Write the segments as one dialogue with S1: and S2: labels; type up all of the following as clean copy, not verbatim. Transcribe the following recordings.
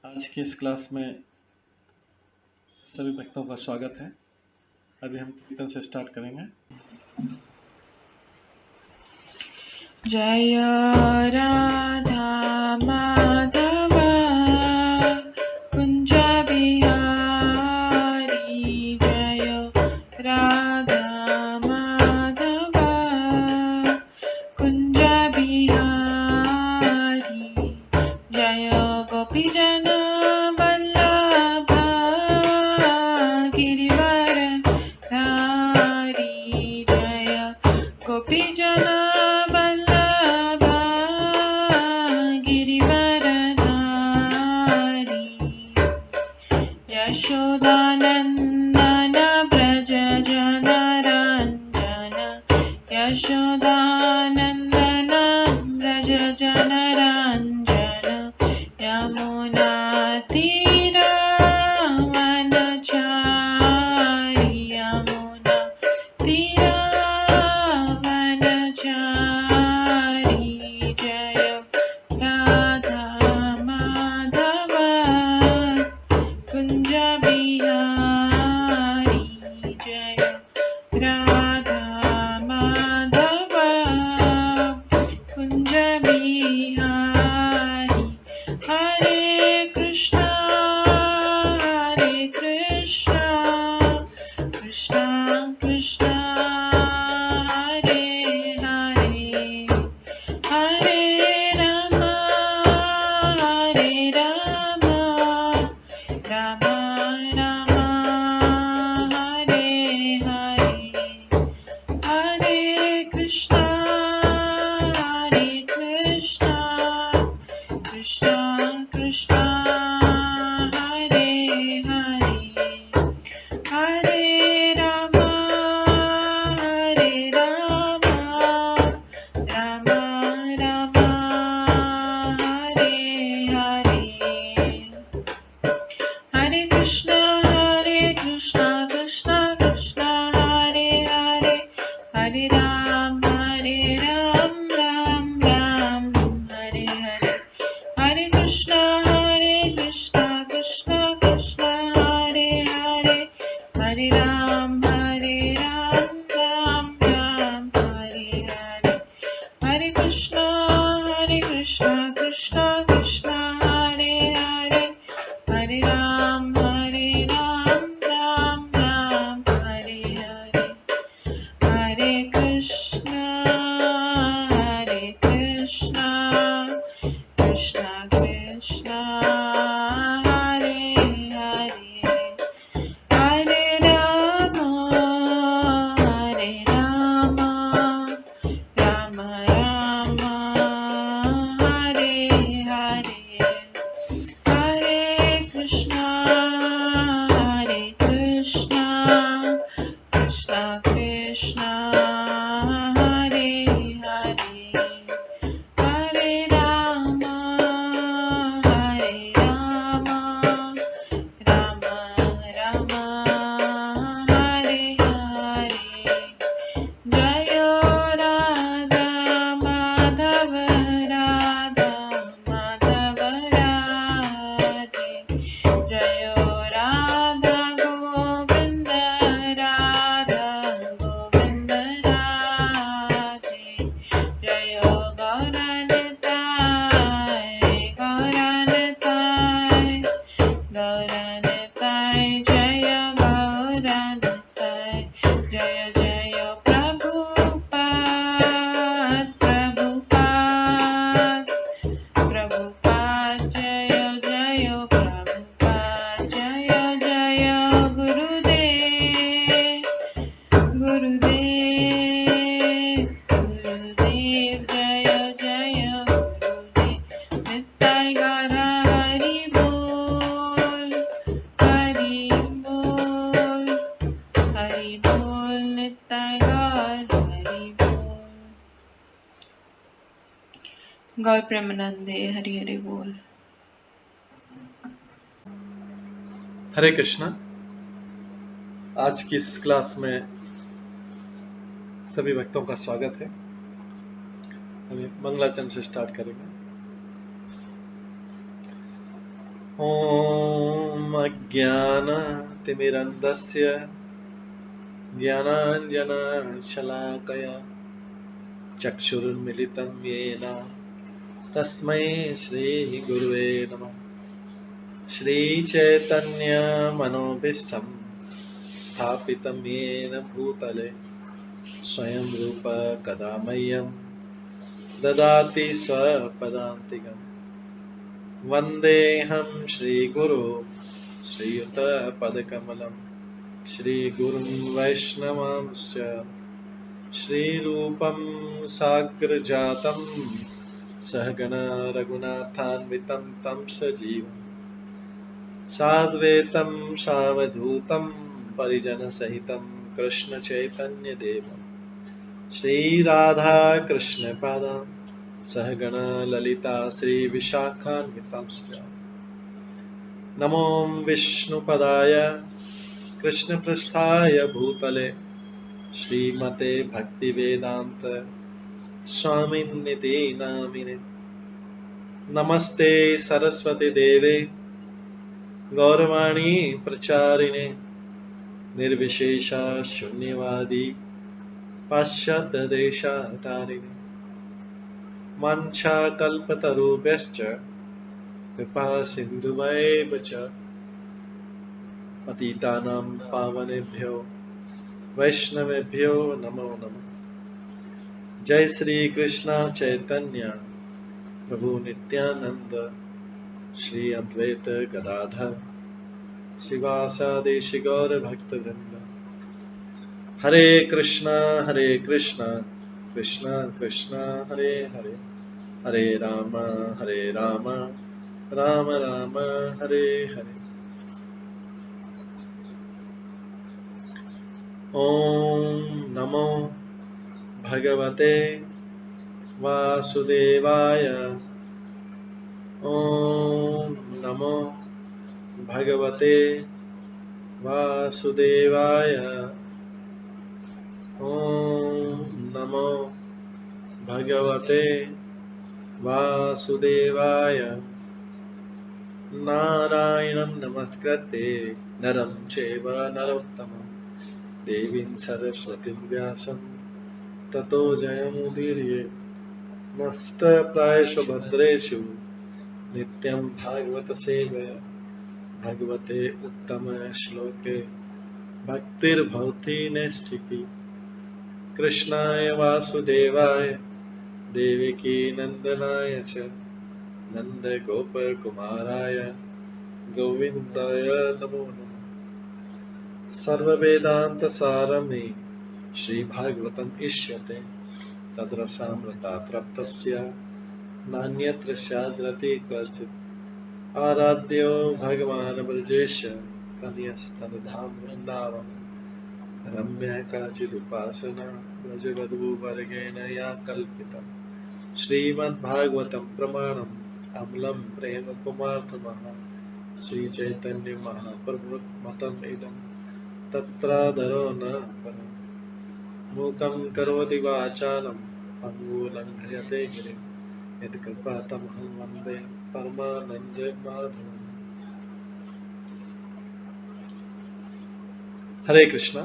S1: आज की इस क्लास में सभी भक्तों का स्वागत है। अभी हम कीर्तन से स्टार्ट करेंगे।
S2: जय राधा माधव कुंज बिहारी, जय राधा माधव कुंज बिहारी, जय गोपीजन वल्लभ गिरिवर धारी, जय गोपीजन वल्लभ गिरिवर धारी, यशोदानंदन व्रज जनरंजन, यशोदानंदन व्रज जनरंजन, यमुना तीरावनचारी, यमुना तीरावनचारी, जय राधा माधव कुंज बिहारी, जय राधा माधव कुंज बिहारी, हरे कृष्णा कृष्णा कृष्णा हरे हरे, हरे राम राम राम हरे हरे, हरे कृष्णा कृष्णा कृष्णा हरे हरे, हरे राम राम राम हरे हरे, हरे कृष्णा कृष्णा कृष्णा हरे हरे, हरे राम राम राम हरे हरे, हरे कृष्णा कृष्णा कृष्णा हरे हरे, हरे राम राम राम हरे हरे, हरे कृष्णा कृष्णा कृष्णा हरे हरे, हरे राम राम राम हरे हरे, हरे कृष्णा कृष्णा कृष्णा हरे हरे, हरे राम राम राम हरे हरे, हरे कृष्णा कृष्णा कृष्णा हरे हरे, हरे राम राम राम हरे हरे, जय राधा माधव राधे, जय राधा गोविंद राधे, जय गौरनताय जय गौरनताय, जय जय प्रभुपाद जय जय प्रभुपाद, जय जय गुरुदेव जय जय गुरुदेव, नित्य गौर हरि बोल नित्य गौर हरि बोल, गौर प्रेमानंदे हरि हरि बोल।
S1: हरे कृष्णा। आज की इस क्लास में सभी भक्तों का स्वागत है। अभी मंगलाचरण से स्टार्ट करेंगे। ॐ अज्ञानतिमिरन्धस्य ज्ञानाञ्जनशलाकया चक्षुरुन्मिलितं येन तस्मै श्रीगुरुवे नमः। श्रीचैतन्यमनोभीष्टं स्थापितं येन भूतले स्वयं रूप कदा मह्यं ददाति स्वपदान्तिकम्। वन्देऽहं श्रीगुरो श्रीयुतपदकमलं श्रीगुरुं वैष्णवांश्च श्रीरूपं साग्रजातं सहगण रघुनाथान्वितं तं सजीवं साद्वैतं सावधूतं परिजनसहितं कृष्णचैतन्यदेवं श्रीराधाकृष्णपादान् सहगण ललिता श्रीविशाखान्वितांश्च। नमो विष्णुपदाय कृष्णपृष्ठाय भूतले श्रीमते भक्तिवेदान्त स्वामिन्निति नामिने। नमस्ते सरस्वती देवे गौरवाणी प्रचारिणे निर्विशेष शून्यवादी पाश्चात्यदेशतारिणे। वाञ्छाकल्पतरुभ्यश्च कृपा सिन्धुभ्येव च पतितानां पावनेभ्यो वैष्णवेभ्यो नमो नमः। जय श्री कृष्ण चैतन्य प्रभु नित्यानंद श्री अद्वैत गदाधर शिवासादि गौर भक्तवृंद। हरे कृष्णा कृष्णा कृष्णा हरे हरे, हरे राम राम राम हरे हरे। ओम नमो भगवते वासुदेवाय। ओम नमो भगवते वासुदेवाय। ओम नमो भगवते वासुदेवाय। नारायणं नमस्कृत्य नरं चैव नरोत्तमं देवीं सरस्वतीं व्यासं ततो जयमुदीरये। नष्टप्रायेषु भद्रेषु नित्यं भागवत सेवया भगवते उत्तम श्लोके भक्तिर्भवति नैष्ठिकी। कृष्णाय वासुदेवाय देवकी नंदनाय च नन्दगोपकुमाराय गोविन्दाय नमो नमः। सर्ववेदान्तसारमे श्रीभागवतम् इष्यते तद्रसामृतात् नान्यत्र स्याद्रति क्वचित्। आराध्यो भगवान् ब्रजेश तनयस्तनुधाम वृन्दावन रम्या काचिदुपासना ब्रजवधूवर्गेण या कल्पिता। श्रीमद्भागवतं प्रमाणम् अमलं प्रेमकुमार्थमः श्रीचैतन्य महाप्रभुमतम् इदं तत्रादरो न परम्। मूकं करोति वाचालं पङ्गुलङ्घयते गिरिं यत्कृपातमहं वन्दे परमानन्दमाधवम्। हरे कृष्णा।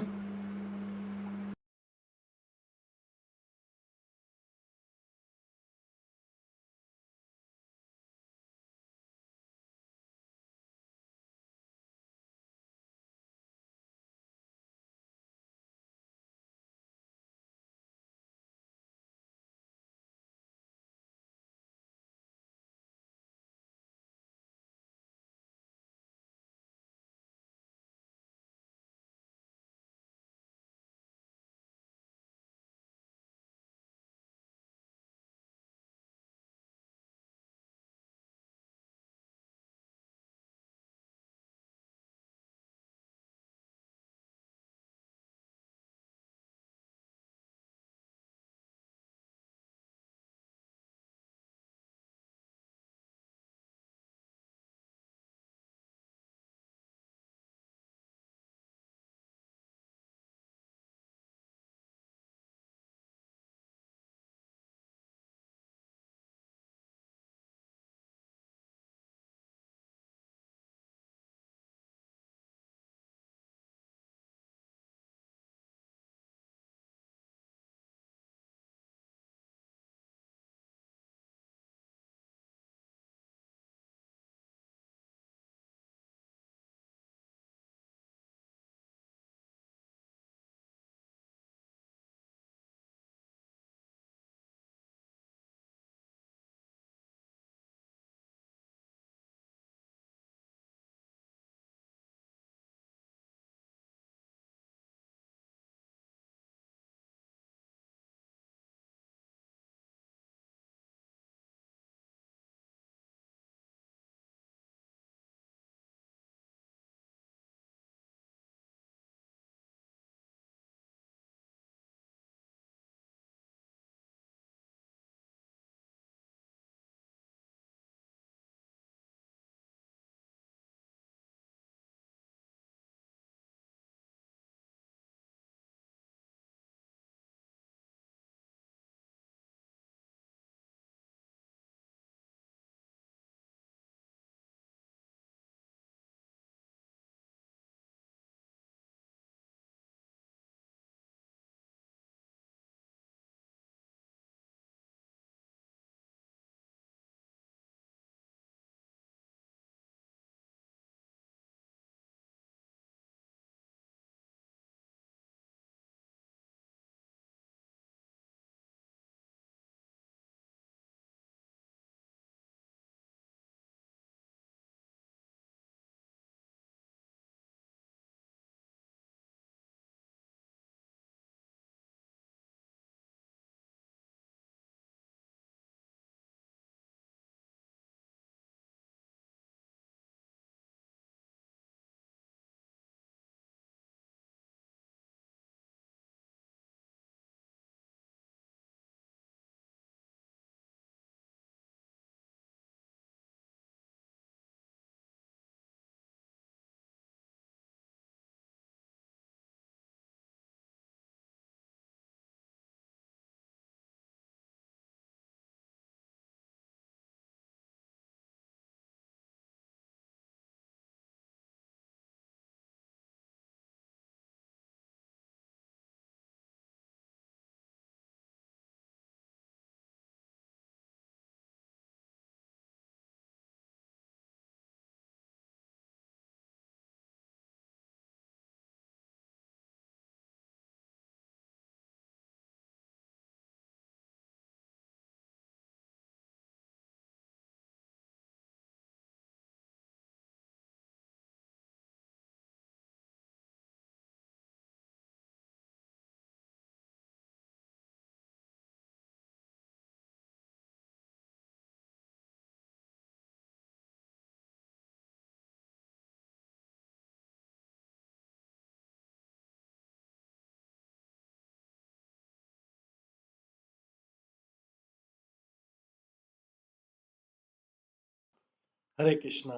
S1: हरे कृष्णा।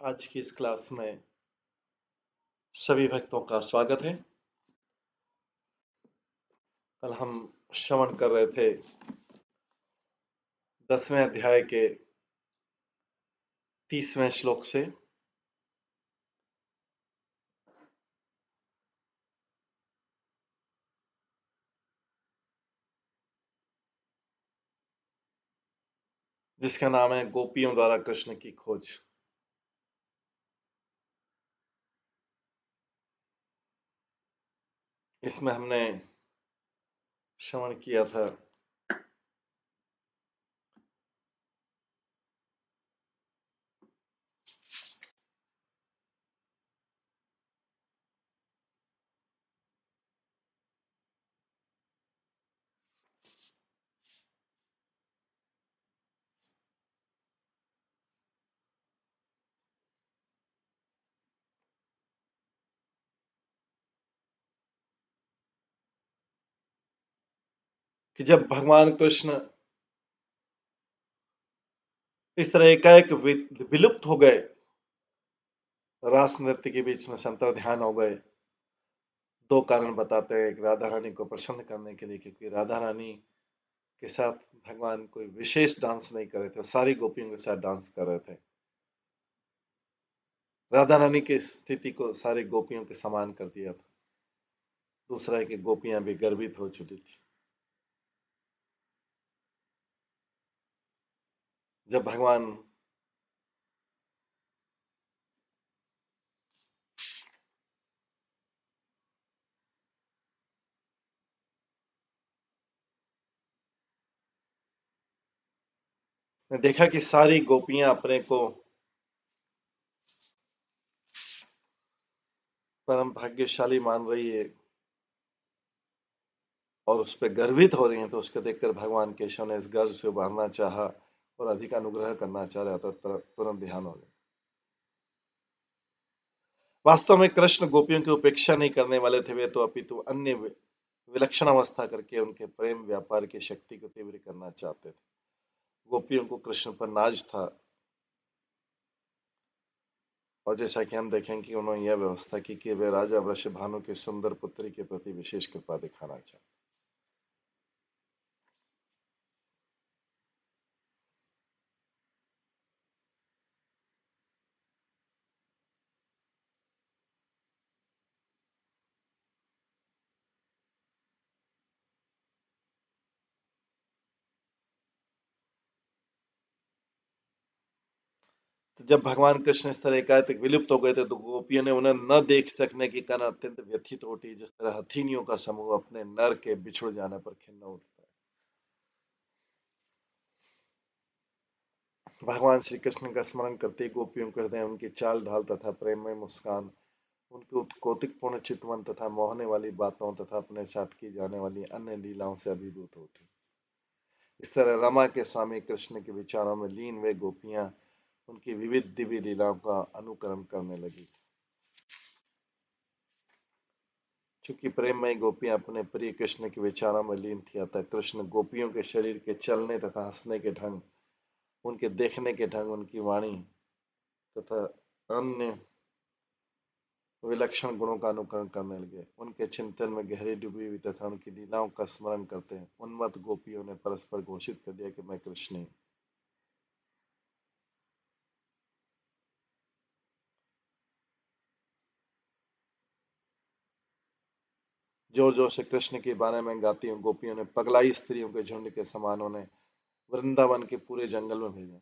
S1: आज की इस क्लास में सभी भक्तों का स्वागत है। कल हम श्रवण कर रहे थे 10वें अध्याय के 30वें श्लोक से। जिसका नाम है गोपियों द्वारा कृष्ण की खोज। इसमें हमने श्रवण किया था कि जब भगवान कृष्ण इस तरह एकाएक विलुप्त हो गए, रास नृत्य के बीच में संतर ध्यान हो गए। दो कारण बताते हैं। एक, राधा रानी को प्रसन्न करने के लिए, क्योंकि राधा रानी के साथ भगवान कोई विशेष डांस नहीं कर रहे थे, सारी गोपियों के साथ डांस कर रहे थे। राधा रानी की स्थिति को सारी गोपियों के समान कर दिया था। दूसरा है कि गोपियां भी गर्वित हो चुकी थी। जब भगवान ने देखा कि सारी गोपियां अपने को परम भाग्यशाली मान रही है और उस पर गर्वित हो रही हैं, तो उसको देखकर भगवान केशव ने इस गर्व से उबारना चाहा और अधिक अनुग्रह करना चाह रहा था। तुरंत ध्यान हो गया। वास्तव में कृष्ण गोपियों की उपेक्षा नहीं करने वाले थे, वे तो अपितु अन्य विलक्षण अवस्था करके उनके प्रेम व्यापार की शक्ति को तीव्र करना चाहते थे। गोपियों को कृष्ण पर नाज था, और जैसा कि हम देखेंगे कि उन्होंने यह व्यवस्था की कि वे राजा वृषभानु के सुंदर पुत्री के प्रति विशेष कृपा दिखाना चाहते। तो जब भगवान कृष्ण इस तरह एकाएक विलुप्त हो गए थे, तो गोपियों ने उन्हें न देख सकने के कारण अत्यंत व्यथित होती, जिस तरह हथिनियों का समूह अपने नर के बिछुड़ जाने पर खिन्न उठता है। भगवान श्री कृष्ण का स्मरण करते ही गोपियों के हृदय उनकी चाल ढाल तथा प्रेममय मुस्कान, उनकी कौतुकपूर्ण चितवन तथा मोहने वाली बातों तथा अपने साथ की जाने वाली अन्य लीलाओं से अभिभूत उठी। इस तरह रमा के स्वामी कृष्ण के विचारों में लीन वे गोपियां उनकी विविध दिव्य लीलाओं का अनुकरण करने लगी। चूंकि प्रेममयी गोपियां अपने प्रिय कृष्ण के विचारों में लीन थी, अतः कृष्ण गोपियों के शरीर के चलने तथा हंसने के ढंग, उनके देखने के ढंग, उनकी वाणी तथा अन्य विलक्षण गुणों का अनुकरण करने लगे। उनके चिंतन में गहरी डूबी हुई तथा उनकी लीलाओं का स्मरण करते हैं उन्मत्त गोपियों ने परस्पर घोषित कर दिया कि मैं कृष्ण ही। जोर जोर से कृष्ण के बारे में गाती हुई गोपियों ने पगलाई स्त्रियों के झुंड के समान उन्हें वृंदावन के पूरे जंगल में भेजा।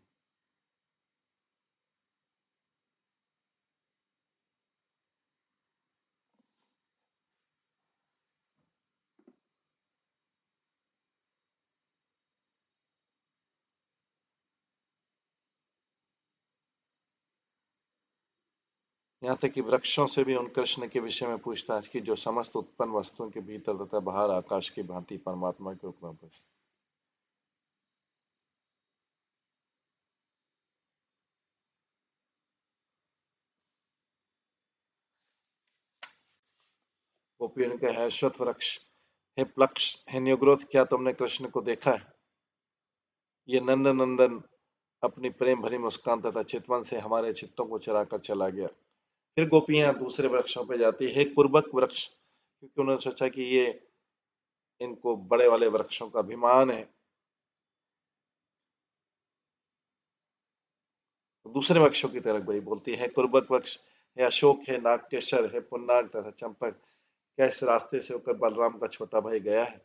S1: यहाँ तक कि वृक्षों से भी उन कृष्ण के विषय में पूछताछ की, जो समस्त उत्पन्न वस्तुओं के भीतर तथा बाहर आकाश की भांति परमात्मा के रूप में उपस्थित। गोपियों ने कहा, है अश्वत्थ वृक्ष, हे प्लक्ष, हे न्युग्रोध, क्या तुमने कृष्ण को देखा है? ये नंद नंदन अपनी प्रेम भरी मुस्कान तथा चितवन से हमारे चित्तों को चुरा कर चला गया। फिर गोपियां दूसरे वृक्षों पर जाती है, कुर्बक वृक्ष, क्योंकि उन्होंने सोचा कि ये इनको बड़े वाले वृक्षों का अभिमान है। दूसरे वृक्षों की तरफ गई, बोलती है कुर्बक वृक्ष, है अशोक, है नागकेशर, है पुन्नाग तथा चंपक, क्या इस रास्ते से होकर बलराम का छोटा भाई गया है,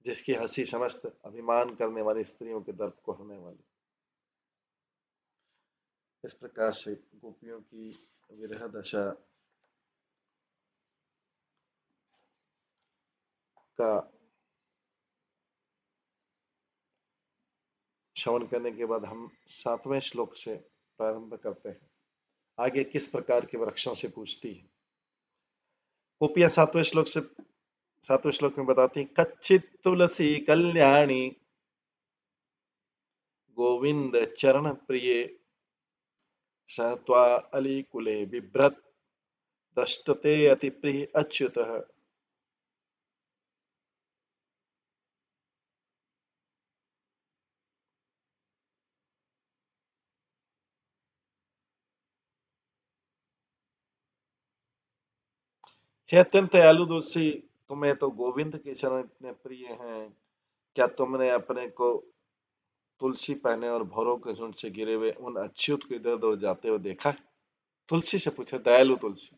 S1: जिसकी हंसी समस्त अभिमान करने वाली स्त्रियों के दर्प को होने वाली। इस प्रकार से गोपियों की विरह दशा का श्रवण करने के बाद हम 7वें श्लोक से प्रारंभ करते हैं। आगे किस प्रकार के वृक्षों से पूछती है गोपियां 7वें श्लोक में बताती हैं, कच्चित तुलसी कल्याणी गोविंद चरण प्रिय स त्वा अलीकुले बिभ्रत दृष्टते अति प्रिय अच्युतः। हे अत्यंत दयालु तुलसी, तुम्हें तो गोविंद के चरण इतने प्रिय हैं, क्या तुमने अपने को तुलसी पहने और भौरों के झुंड से गिरे हुए उन अच्युत को इधर उधर जाते हुए देखा है? तुलसी से पूछे, दयालु तुलसी।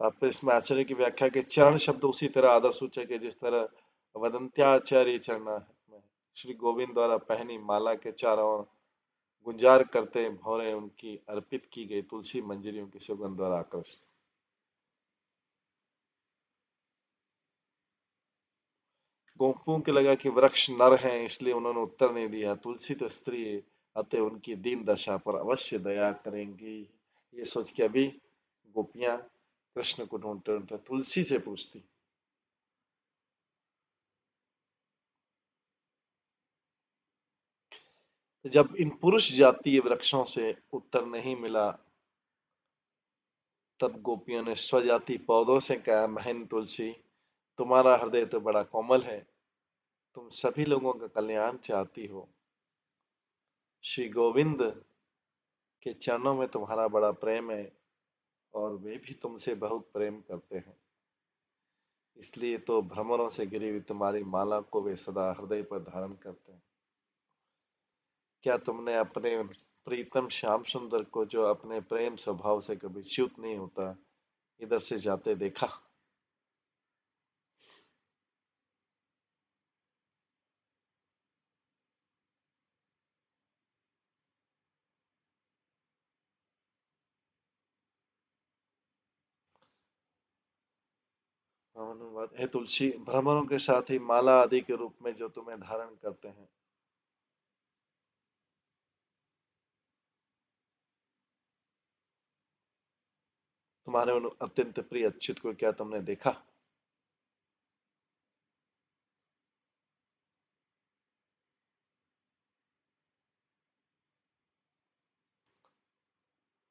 S1: तात्पर्य इसमें आचार्य की व्याख्या के चरण शब्द उसी तरह आदर सूचक है जिस तरह वदंत्याचार्य चरण में श्री गोविंद द्वारा पहनी माला के चारों ओर गुंजार करते भौरे उनकी अर्पित की गई तुलसी मंजरियों की सुगंध द्वारा आकर्षित। गोपियों के लगा कि वृक्ष नर हैं, इसलिए उन्होंने उत्तर नहीं दिया। तुलसी तो स्त्री है, अतः उनकी दीन दशा पर अवश्य दया करेंगी। ये सोच के अभी गोपियां कृष्ण को ढूंढते ढूंढते तुलसी से पूछती, जब इन पुरुष जातीय वृक्षों से उत्तर नहीं मिला, तब गोपियों ने स्वजाति पौधों से कहा, महन तुलसी, तुम्हारा हृदय तो बड़ा कोमल है, तुम सभी लोगों का कल्याण चाहती हो। श्री गोविंद के चरणों में तुम्हारा बड़ा प्रेम है और वे भी तुमसे बहुत प्रेम करते हैं, इसलिए तो भ्रमरों से घिरी हुई तुम्हारी माला को वे सदा हृदय पर धारण करते हैं। क्या तुमने अपने प्रीतम श्याम सुंदर को, जो अपने प्रेम स्वभाव से कभी च्युत नहीं होता, इधर से जाते देखा? अनुवाद, हे तुलसी, भ्रमरों के साथ ही माला आदि के रूप में जो तुम्हें धारण करते हैं, तुम्हारे उन अत्यंत प्रिय अच्युत को क्या तुमने देखा?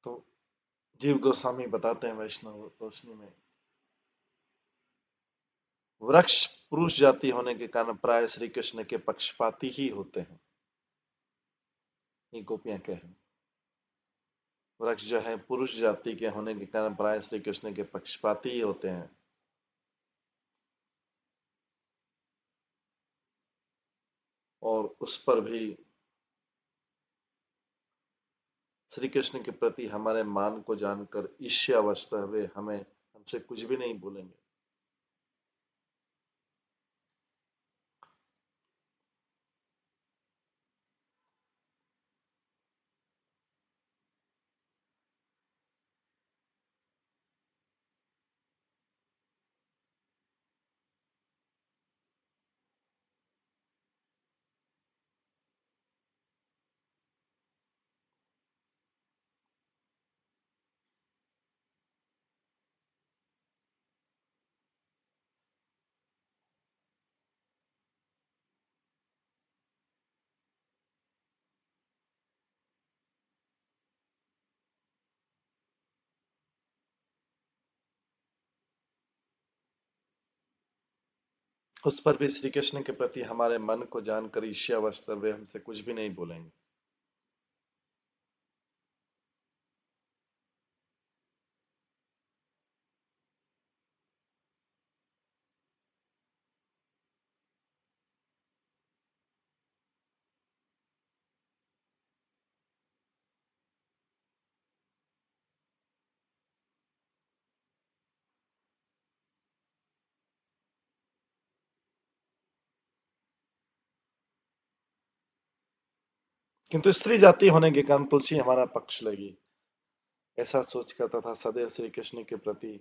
S1: तो जीव गोस्वामी बताते हैं वैष्णव रोशनी में, वृक्ष पुरुष जाति होने के कारण प्राय श्री कृष्ण के पक्षपाती ही होते हैं। ये गोपियां कह रही, वृक्ष जो है पुरुष जाति के होने के कारण प्राय श्री कृष्ण के पक्षपाती ही होते हैं और उस पर भी श्री कृष्ण के प्रति हमारे मान को जानकर ईर्ष्यावश वे हमें हमसे कुछ भी नहीं बोलेंगे। उस पर भी श्री कृष्ण के प्रति हमारे मन को जानकर ईर्ष्यावश वे हमसे कुछ भी नहीं बोलेंगे। किंतु स्त्री जाति होने के कारण तुलसी हमारा पक्ष लगी, ऐसा सोच कर तथा सदैव श्री कृष्ण के प्रति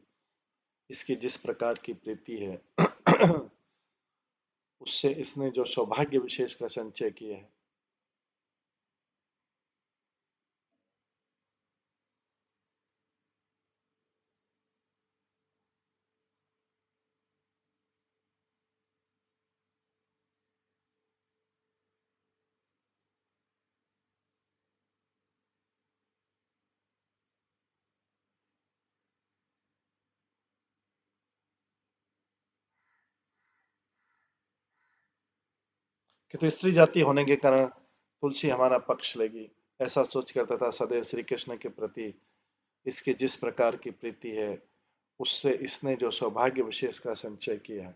S1: इसकी जिस प्रकार की प्रीति है उससे इसने जो सौभाग्य विशेष का संचय किया है, किंतु स्त्री जाति होने के कारण तुलसी हमारा पक्ष लेगी, ऐसा सोचकर तथा सदैव श्री कृष्ण के प्रति इसकी जिस प्रकार की प्रीति है उससे इसने जो सौभाग्य विशेष का संचय किया है।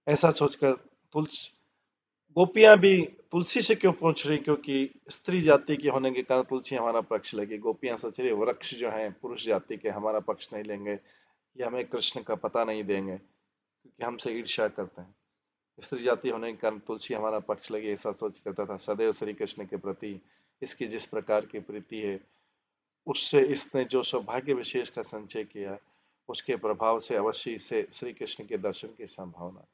S1: ऐसा सोचकर तुलसी गोपियां भी तुलसी से क्यों पूछ रही, क्योंकि स्त्री जाति की होने के कारण तुलसी हमारा पक्ष लेगी। गोपियां सोच रही वृक्ष जो है पुरुष जाति के हमारा पक्ष नहीं लेंगे, ये हमें कृष्ण का पता नहीं देंगे क्योंकि हमसे ईर्ष्या करते हैं। स्त्री जाति होने के कारण तुलसी हमारा पक्ष लगी, ऐसा सोच करता था सदैव श्री कृष्ण के प्रति इसकी जिस प्रकार की प्रीति है उससे इसने जो सौभाग्य विशेष का संचय किया उसके प्रभाव से अवश्य इसे श्री कृष्ण के दर्शन की संभावना।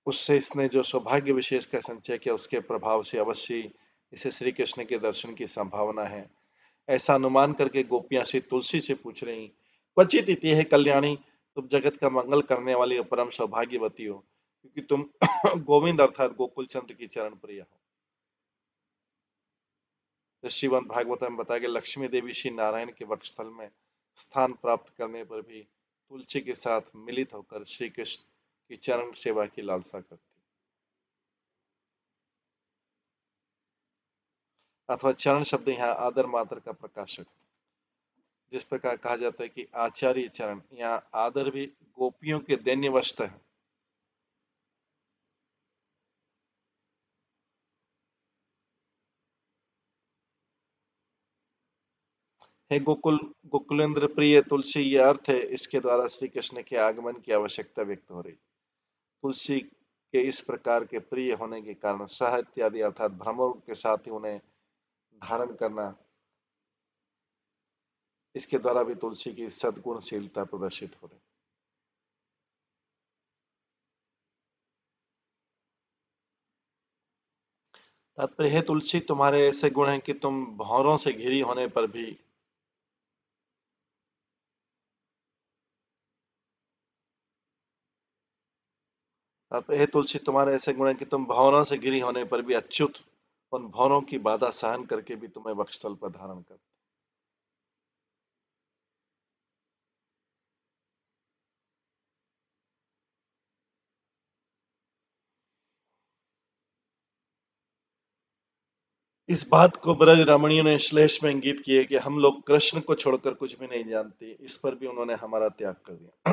S1: उससे इसने जो सौभाग्य विशेष का संचय किया उसके प्रभाव से अवश्य इसे श्री कृष्ण के दर्शन की संभावना है, ऐसा अनुमान करके गोपियां श्री तुलसी से पूछ रही क्वचित इति है कल्याणी, तुम जगत का मंगल करने वाली और परम सौभाग्यवती हो क्योंकि तुम गोविंद अर्थात गोकुल चंद्र की चरण प्रिय हो। श्रीमद् भागवत में बताया गया लक्ष्मी देवी श्री नारायण के वक्षस्थल में स्थान प्राप्त करने पर भी तुलसी के साथ मिलित होकर श्री कृष्ण की चरण सेवा की लालसा करती, अथवा चरण शब्द यहाँ आदर मात्र का प्रकाशक, जिस प्रकार कहा जाता है कि आचार्य चरण, यहाँ आदर भी गोपियों के दैन्य वस्त्र है। हे गोकुलेंद्र प्रिय तुलसी, ये अर्थ है इसके द्वारा श्री कृष्ण के आगमन की आवश्यकता व्यक्त हो रही। तुलसी के इस प्रकार के प्रिय होने के कारण सह इत्यादि अर्थात भ्रमरों के साथ ही उन्हें धारण करना, इसके द्वारा भी तुलसी की सद्गुणशीलता प्रदर्शित हो रही। तात्पर्य है तुलसी तुम्हारे ऐसे गुण हैं कि तुम भौरों से घिरी होने पर भी, तात्पर्य है तुलसी तुम्हारे ऐसे गुण हैं कि तुम भौरों से घिरी होने पर भी अच्युत उन भौरों की बाधा सहन करके भी तुम्हें वक्षस्थल पर धारण कर। इस बात को ब्रज रमणियों ने श्लेष में इंगित किए कि हम लोग कृष्ण को छोड़कर कुछ भी नहीं जानते, इस पर भी उन्होंने हमारा त्याग कर दिया।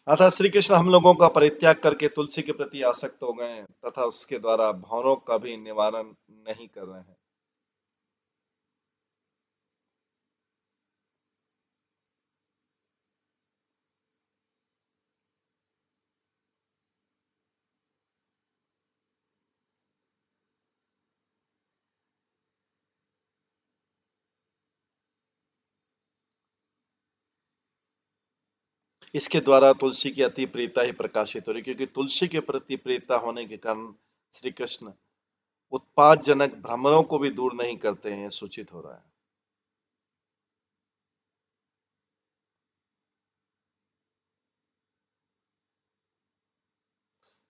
S1: अतः श्री कृष्ण हम लोगों का परित्याग करके तुलसी के प्रति आसक्त हो गए हैं तथा उसके द्वारा भावों का भी निवारण नहीं कर रहे हैं। इसके द्वारा तुलसी की अति प्रियता ही प्रकाशित हो रही, क्योंकि तुलसी के प्रति प्रियता होने के कारण श्री कृष्ण उत्पादजनक भ्रमरों को भी दूर नहीं करते हैं, सूचित हो रहा है।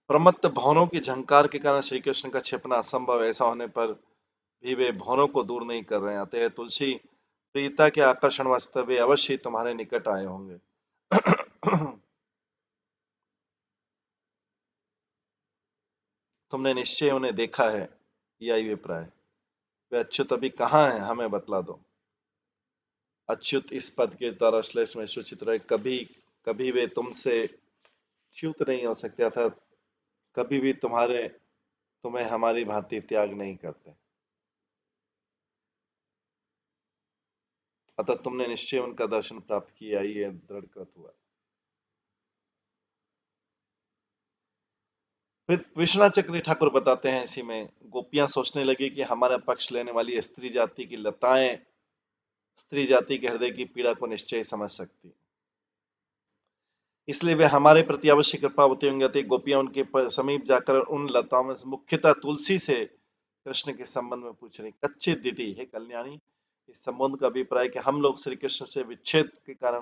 S1: प्रमत्त भवनों की झंकार के कारण श्री कृष्ण का छिपना असंभव, ऐसा होने पर भी वे भवनों को दूर नहीं कर रहे हैं। अतः तुलसी प्रियता के आकर्षण वास्ते वे अवश्य तुम्हारे निकट आए होंगे। तुमने निश्चय उन्हें देखा है, यही अभिप्राय। वे अच्युत अभी कहाँ हैं, हमें बतला दो। अच्युत इस पद के द्वारा श्लेष में सूचित रहे, कभी कभी वे तुमसे च्युत नहीं हो सकते, अर्थात कभी भी तुम्हें हमारी भांति त्याग नहीं करते। अतः तुमने निश्चय उनका दर्शन प्राप्त किया, ये दृढ़कृत हुआ। फिर विश्वनाथ चक्री ठाकुर बताते हैं, इसी में गोपियां सोचने लगी कि हमारा पक्ष लेने वाली स्त्री जाति की लताएं स्त्री जाति के हृदय की पीड़ा को निश्चय समझ सकती, इसलिए वे हमारे प्रति अवश्य कृपावती होंगे। अतः गोपियां उनके समीप जाकर उन लताओं में मुख्यतः तुलसी से कृष्ण के संबंध में पूछ रही। कच्चे दिति, हे कल्याणी, इस संबंध का अभिप्राय कि हम लोग श्री कृष्ण से विच्छेद के कारण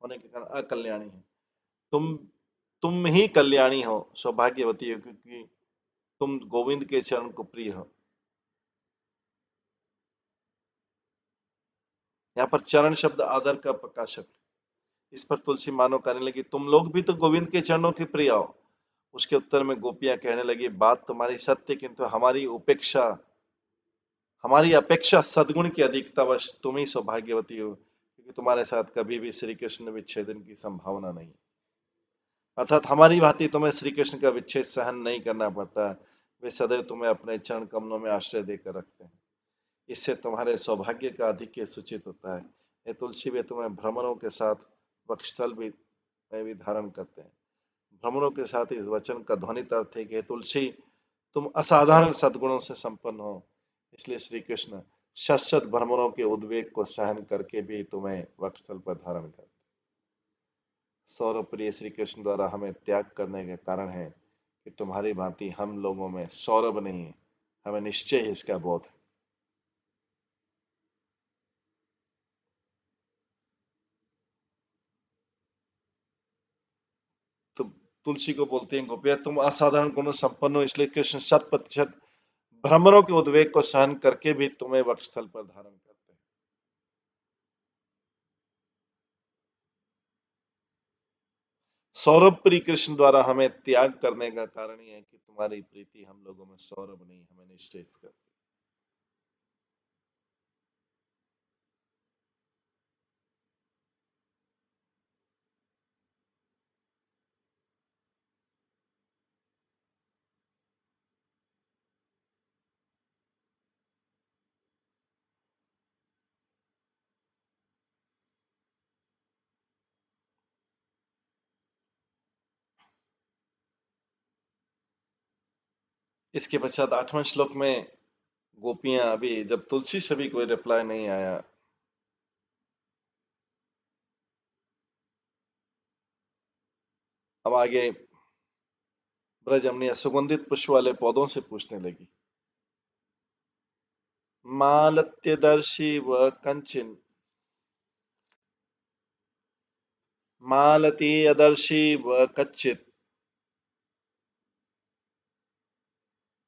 S1: होने के कारण अकल्याणी हैं। तुम तुम ही कल्याणी हो, सौभाग्यवती हो, क्योंकि तुम गोविंद के चरण को प्रिय हो। यहाँ पर चरण शब्द आदर का प्रकाशक। इस पर तुलसी मानो कहने लगी, तुम लोग भी तो गोविंद के चरणों के प्रिय हो। उसके उत्तर में गोपियां कहने लगी, बात तुम्हारी सत्य, किंतु हमारी अपेक्षा सद्गुण की अधिकता वश तुम ही सौभाग्यवती हो, क्योंकि तुम्हारे साथ कभी भी श्री कृष्ण विच्छेदन की संभावना नहीं, अर्थात हमारी भांति तुम्हें श्री कृष्ण का विच्छेद सहन नहीं करना पड़ता। वे सदैव तुम्हें अपने चरण कमलों में आश्रय देकर रखते हैं। इससे तुम्हारे सौभाग्य का अधिक सूचित होता है। ये तुलसी, वे तुम्हें भ्रमरों के साथ वक्षस्थल भी में भी धारण करते हैं। भ्रमरों के साथ इस वचन का ध्वनित अर्थ है कि तुलसी, तुम असाधारण सद्गुणों से संपन्न हो, इसलिए श्री कृष्ण शत भ्रमरों के उद्वेग को सहन करके भी तुम्हें वक्षस्थल पर धारण करते। सौरभ प्रिय श्री कृष्ण द्वारा हमें त्याग करने के कारण है कि तुम्हारी भांति हम लोगों में सौरभ नहीं है, हमें निश्चय ही इसका बोध है। तो तुलसी को बोलते हैं, गोपिया तुम असाधारण गुणों संपन्न हो, इसलिए कृष्ण 100% भ्रमरों के उद्वेग को सहन करके भी तुम्हें वक्षस्थल पर धारण करते हैं। सौरभ प्रिय कृष्ण द्वारा हमें त्याग करने का कारण यह है कि तुम्हारी प्रीति हम लोगों में सौरभ नहीं, हमें निश्चय इसका। इसके पश्चात 8वें श्लोक में गोपियां, अभी जब तुलसी से भी कोई रिप्लाई नहीं आया, अब आगे ब्रज अमनिया सुगंधित पुष्प वाले पौधों से पूछने लगी। मालत्यदर्शी व कंचन, मालती अदर्शी व कच्चित,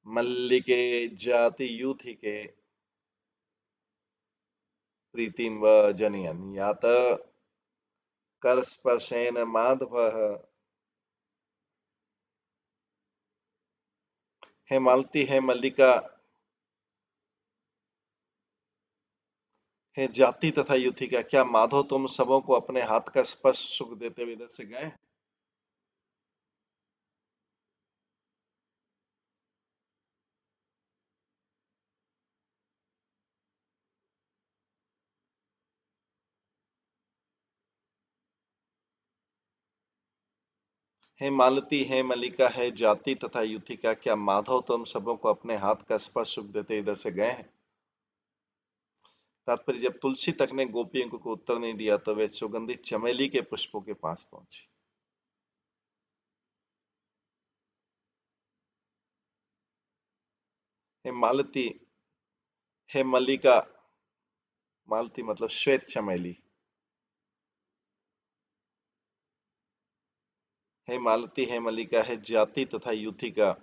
S1: मल्लिके जाति यूथिके, प्रीतिम व जनयन यात कर स्पर्शेन माधव। हे मालती, हे मल्लिका, हे जाति तथा युथिका, क्या माधव तुम सबों को अपने हाथ का स्पर्श सुख देते हुए इधर से गए? हे मालती, हे मल्लिका, है जाति तथा युथिका, क्या माधव तुम सबों को अपने हाथ का स्पर्श सुख देते इधर से गए हैं? तात्पर्य, जब तुलसी तक ने गोपियों को उत्तर नहीं दिया तो वे सुगंधित चमेली के पुष्पों के पास पहुंची। हे मालती, हे मल्लिका, मालती मतलब श्वेत चमेली। हे मालती, हे मल्लिका, है जाति तथा युथिका,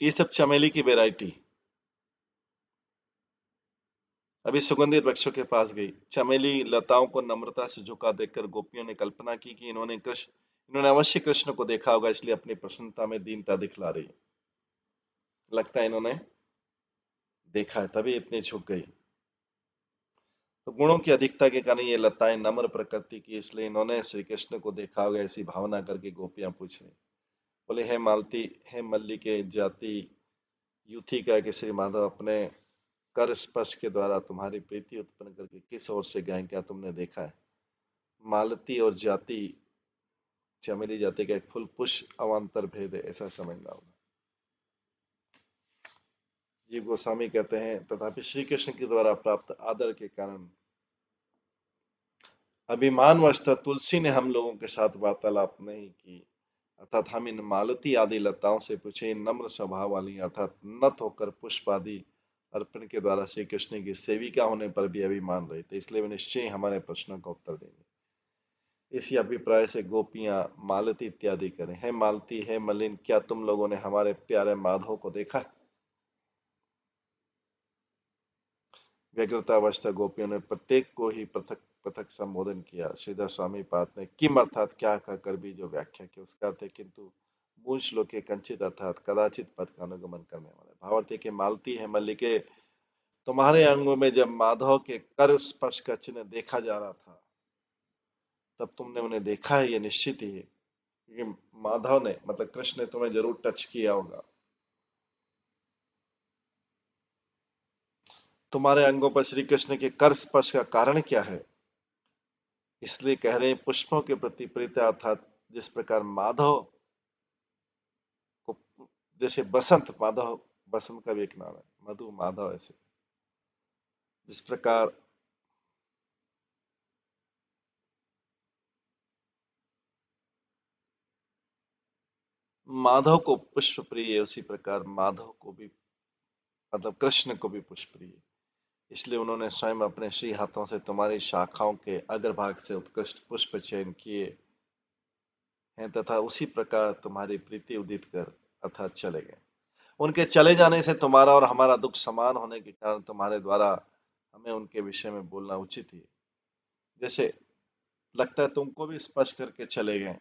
S1: ये सब चमेली की वैरायटी। अभी सुगंधित वृक्षों के पास गई। चमेली लताओं को नम्रता से झुका देखकर गोपियों ने कल्पना की कि इन्होंने अवश्य कृष्ण को देखा होगा, इसलिए अपनी प्रसन्नता में दीनता दिखला रही। लगता है इन्होंने देखा है, तभी इतनी झुक गई। तो गुणों की अधिकता के कारण ये लताएं नम्र प्रकृति की, इसलिए इन्होंने श्री कृष्ण को देखा होगा, ऐसी भावना करके गोपियां पूछ रही। बोले, हे मालती, हे मल्लिके, जाति युथिका के श्री माधव अपने कर स्पर्श के द्वारा तुम्हारी प्रीति उत्पन्न करके किस ओर से गए, क्या तुमने देखा है? मालती और जाति, चमेली जाति का एक फूल पुष्प अवान्तर भेद है, ऐसा समझना होगा। जीव गोस्वामी कहते हैं, तथापि श्री कृष्ण के द्वारा प्राप्त आदर के कारण अभिमानवश तुलसी ने हम लोगों के साथ वार्तालाप नहीं की, अर्थात हम इन मालती आदि लताओं से पूछे, नम्र स्वभाव वाली अर्थात नत होकर पुष्प आदि अर्पण के द्वारा श्री कृष्ण की सेविका होने पर भी अभिमान रहे थे, इसलिए वे निश्चय हमारे प्रश्नों का उत्तर देंगे। इसी अभिप्राय से गोपियां मालती इत्यादि करें। हे मालती, हे मलिन, क्या तुम लोगों ने हमारे प्यारे माधव को देखा? व्यग्रतावस्था गोपियों ने प्रत्येक को ही पृथक पृथक संबोधन किया। श्रीधर स्वामी पाद ने किम अर्थात क्या कहकर भी जो व्याख्या की, उसका अर्थ है किंतु मूल श्लोक के कंचित अर्थात कदाचित पद का अनुगमन करने वाले। भावार्थ है कि मालती, है मल्लिके, तुम्हारे अंगों में जब माधव के कर स्पर्श का चिन्ह देखा जा रहा था, तब तुमने उन्हें देखा है, ये निश्चित ही है, क्योंकि माधव ने मतलब कृष्ण ने तुम्हें जरूर टच किया होगा। तुम्हारे अंगों पर श्री कृष्ण के कर स्पर्श का कारण क्या है? इसलिए कह रहे हैं पुष्पों के प्रति प्रीति, अर्थात जिस प्रकार माधव को, जैसे बसंत, माधव बसंत का भी एक नाम है, मधु माधव, ऐसे जिस प्रकार माधव को पुष्प प्रिय है, उसी प्रकार माधव को भी मतलब कृष्ण को भी पुष्प प्रिय है। इसलिए उन्होंने स्वयं अपने श्री हाथों से तुम्हारी शाखाओं के अग्रभाग से उत्कृष्ट पुष्प चयन किए हैं तथा उसी प्रकार तुम्हारी प्रीति उदित कर अर्थात चले गए। उनके चले जाने से तुम्हारा और हमारा दुख समान होने के कारण तुम्हारे द्वारा हमें उनके विषय में बोलना उचित ही। जैसे लगता है तुमको भी स्पर्श करके चले गए,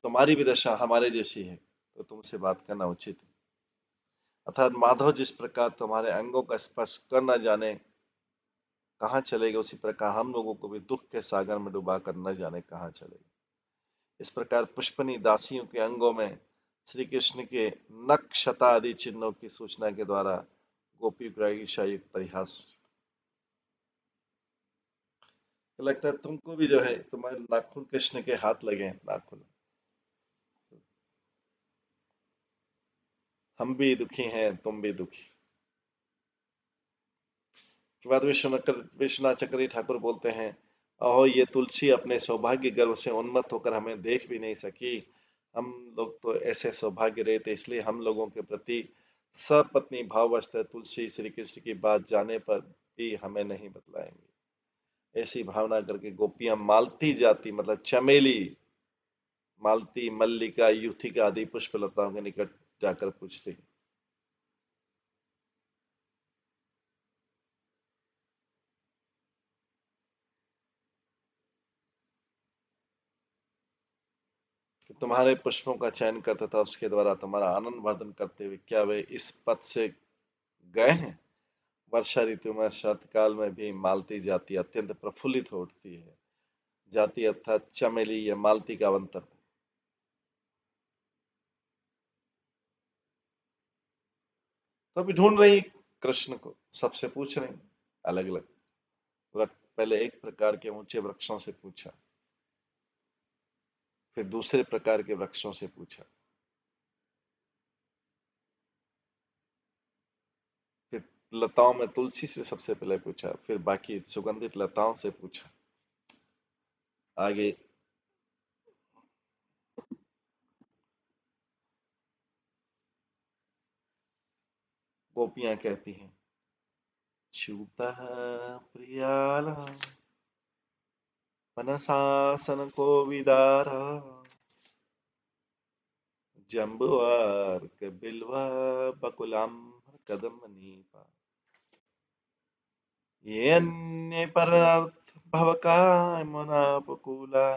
S1: तुम्हारी भी दशा हमारे जैसी है, तो तुमसे बात करना उचित है। अर्थात माधव जिस प्रकार तुम्हारे अंगों का स्पर्श कर न जाने कहाँ चले गए, उसी प्रकार हम लोगों को भी दुख के सागर में डुबा कर न जाने कहाँ चले गए। इस प्रकार पुष्पनी दासियों के अंगों में श्री कृष्ण के नख, क्षता आदि चिन्हों की सूचना के द्वारा गोपी प्रायुक्त परिहास। तो लगता है तुमको भी जो है तुम्हारे नाखून कृष्ण के हाथ लगे हैं, नाखून। हम भी दुखी हैं, तुम भी दुखी। के बाद विश्वनाथ चक्रवर्ती ठाकुर बोलते हैं, अहो ये तुलसी अपने सौभाग्य गर्व से उन्मत्त होकर हमें देख भी नहीं सकी। हम लोग तो ऐसे सौभाग्य रहे थे, इसलिए हम लोगों के प्रति सपत्नी भाववश तुलसी श्री कृष्ण की बात जाने पर भी हमें नहीं बतलाएंगे। ऐसी भावना करके गोपियां मालती जाति मतलब चमेली, मालती, मल्लिका, युथिका आदि पुष्पलताओं के निकट जाकर पूछती, कि तुम्हारे पुष्पों का चयन करता था, उसके द्वारा तुम्हारा आनंद वर्धन करते हुए क्या वे इस पथ से गए हैं? वर्षा ऋतु में शरतकाल में भी मालती जाति अत्यंत प्रफुल्लित हो उठती है। जाति अर्थात चमेली या मालती का अवंतर। तो अभी ढूंढ रही कृष्ण को, सबसे पूछ रही अलग अलग। पहले एक प्रकार के ऊंचे वृक्षों से पूछा, फिर दूसरे प्रकार के वृक्षों से पूछा, फिर लताओं में तुलसी से सबसे पहले पूछा, फिर बाकी सुगंधित लताओं से पूछा। आगे गोपियां कहती हैं, च्युतः प्रियाला मनसासन को विदारा, जम्बुआर्क बिल्वा बकुलाम कदम नीपा, ये अन्य परर्थ भवकाय मनापकूला,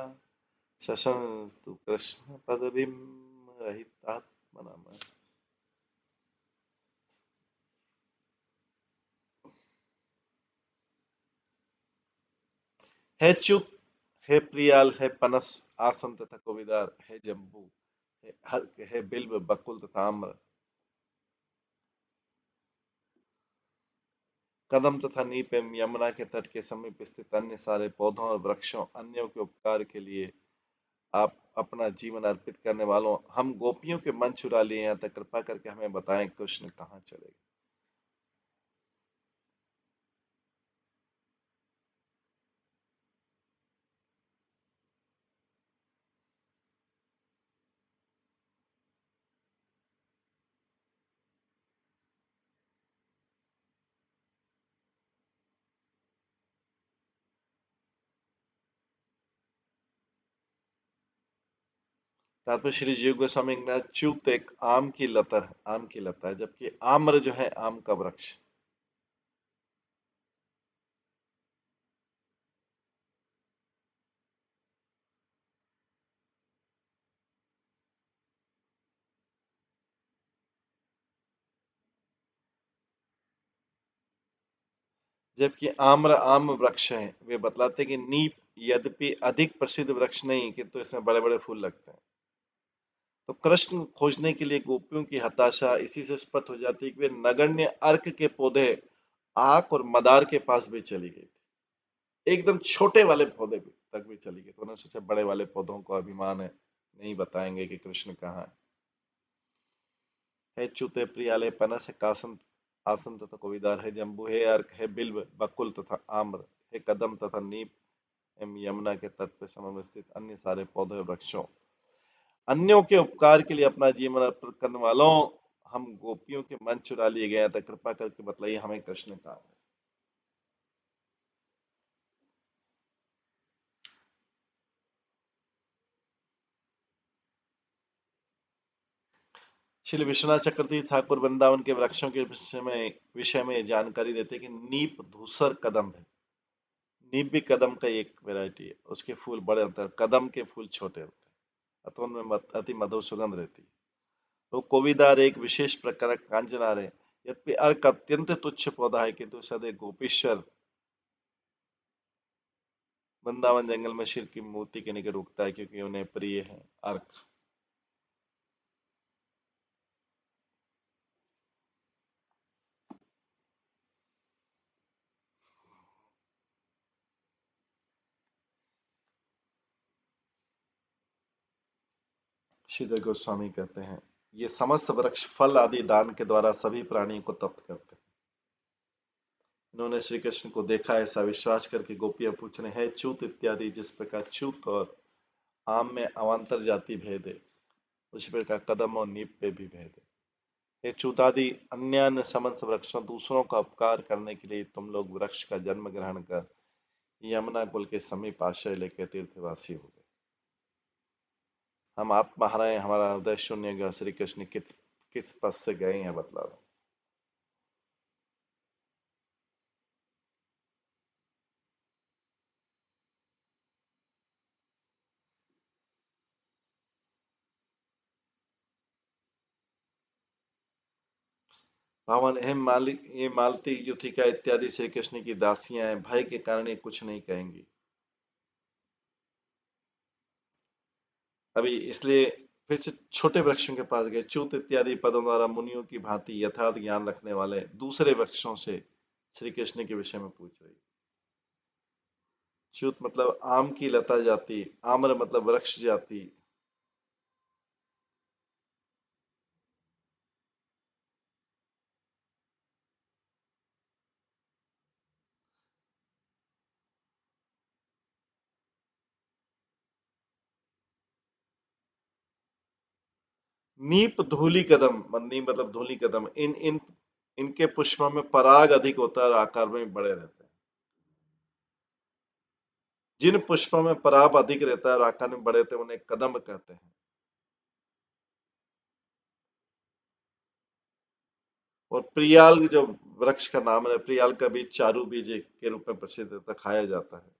S1: शशंस्तु कृष्ण पदवीं रहितात्मनः। है च्युत, है प्रियाल, है पनस आसन तथा कोविदार, है जम्बू, है हर्क, है बिल्व बकुल तथा आम्र, कदम तथा नीप एवं यमुना के तट के समीप स्थित अन्य सारे पौधों और वृक्षों, अन्यों के उपकार के लिए आप अपना जीवन अर्पित करने वालों, हम गोपियों के मन चुरा लिए हैं, तक कृपा करके हमें बताएं कृष्ण कहाँ चले गए। तात्पर्य श्री जीव गोस्वामी ने, च्युत एक आम की लता है, आम की लता है, जबकि आम्र जो है आम का वृक्ष। जबकि आम्र आम वृक्ष है, वे बतलाते हैं कि नीप यद्यपि अधिक प्रसिद्ध वृक्ष नहीं, किंतु इसमें बड़े बड़े फूल लगते हैं। तो कृष्ण खोजने के लिए गोपियों की हताशा इसी से स्पष्ट हो जाती है कि वे नगण्य अर्क के पौधे आक और मदार के पास भी चली गई थी, एकदम छोटे वाले पौधे भी तक भी चली गई। तो उन्होंने सोचा बड़े वाले पौधों को अभिमान है, नहीं बताएंगे कि कृष्ण कहाँ है। च्युते प्रियाले पनस है कासन आसन तथा कोविदार, है जम्बू, है अर्क, है बिल्व बकुल तथा आम्र, है कदम तथा नीप एवं यमुना के तट पर समय में स्थित अन्य सारे पौधे और वृक्षों, अन्यों के उपकार के लिए अपना जीवन अर्पित करने वालों, हम गोपियों के मन चुरा लिए गए हैं, तो कृपा करके बतलाइए हमें कृष्ण कहाँ है। श्री विश्वनाथ चक्रवर्ती ठाकुर वृंदावन के वृक्षों के विषय में जानकारी देते हैं कि नीप धूसर कदम है। नीप भी कदम का एक वैरायटी है, उसके फूल बड़े होते हैं, कदम के फूल छोटे होते हैं, अतः उनमें अति मधुर सुगंध रहती है। तो कोविदार एक विशेष प्रकार का कांचनार है, यद्यपि अर्क अत्यंत तुच्छ पौधा है, किंतु सदैव गोपीश्वर वृंदावन जंगल में शिव की मूर्ति के निकट उगता है, क्योंकि उन्हें प्रिय है अर्क। श्रीधर गोस्वामी कहते हैं, ये समस्त वृक्ष फल आदि दान के द्वारा सभी प्राणियों को तृप्त करते हैं। इन्होंने श्री कृष्ण को देखा, ऐसा विश्वास करके गोपियां पूछ रहे हैं, च्यूत इत्यादि जिस प्रकार च्यूत और आम में अवान्तर जाति भेद है, उसी प्रकार कदम और नीप पे भी भेद है। ये च्यूतादि अन्य समस्त वृक्षों दूसरों का उपकार करने के लिए तुम लोग वृक्ष का जन्म ग्रहण कर यमुना कुल के समीप आश्रय लेकर तीर्थवासी हो गए। हम आत्मा हराए, हमारा हृदय शून्य गया, श्री कृष्ण किस पद से गए हैं बतला दो। भगवान हे मालिक, ये मालती युथिका इत्यादि श्री कृष्ण की दासियां हैं, भय के कारण ये कुछ नहीं कहेंगी। अभी इसलिए फिर से छोटे वृक्षों के पास गए, च्यूत इत्यादि पदों द्वारा मुनियों की भांति यथार्थ ज्ञान रखने वाले दूसरे वृक्षों से श्री कृष्ण के विषय में पूछ रही। च्यूत मतलब आम की लता जाति, आम्र मतलब वृक्ष जाति। नीप धूलि कदम, नीप मतलब धूलि कदम, इन इन इनके पुष्पों में पराग अधिक होता है और आकार में भी बड़े रहते हैं। जिन पुष्पों में पराग अधिक रहता है और आकार में बड़े रहते हैं उन्हें कदम्ब कहते हैं। और प्रियाल जो वृक्ष का नाम है, प्रियाल का बीज चारू बीज के रूप में प्रसिद्ध है, खाया जाता है।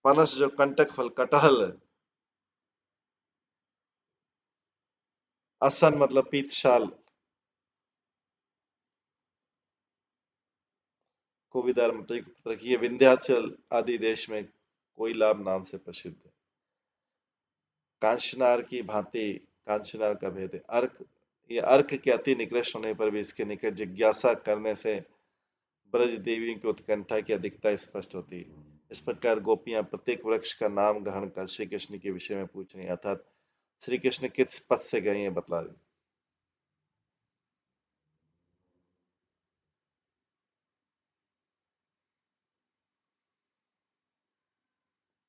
S1: पनस जो कंटक फल, कटहल। असन मतलब पीतशाल। कोविदार मतलब रखिए, विंध्याचल आदि देश में कोई लाभ नाम से प्रसिद्ध है। कांचनार की भांति, कांचनार का भेद है। अर्क, ये अर्क के अति निकृष्ट होने पर भी इसके निकट जिज्ञासा करने से ब्रज देवी की उत्कंठा की अधिकता स्पष्ट होती है। इस प्रकार गोपियां प्रत्येक वृक्ष का नाम ग्रहण कर श्री कृष्ण के विषय में पूछ रही, अर्थात श्री कृष्ण किस पथ से गए ये बतला रही।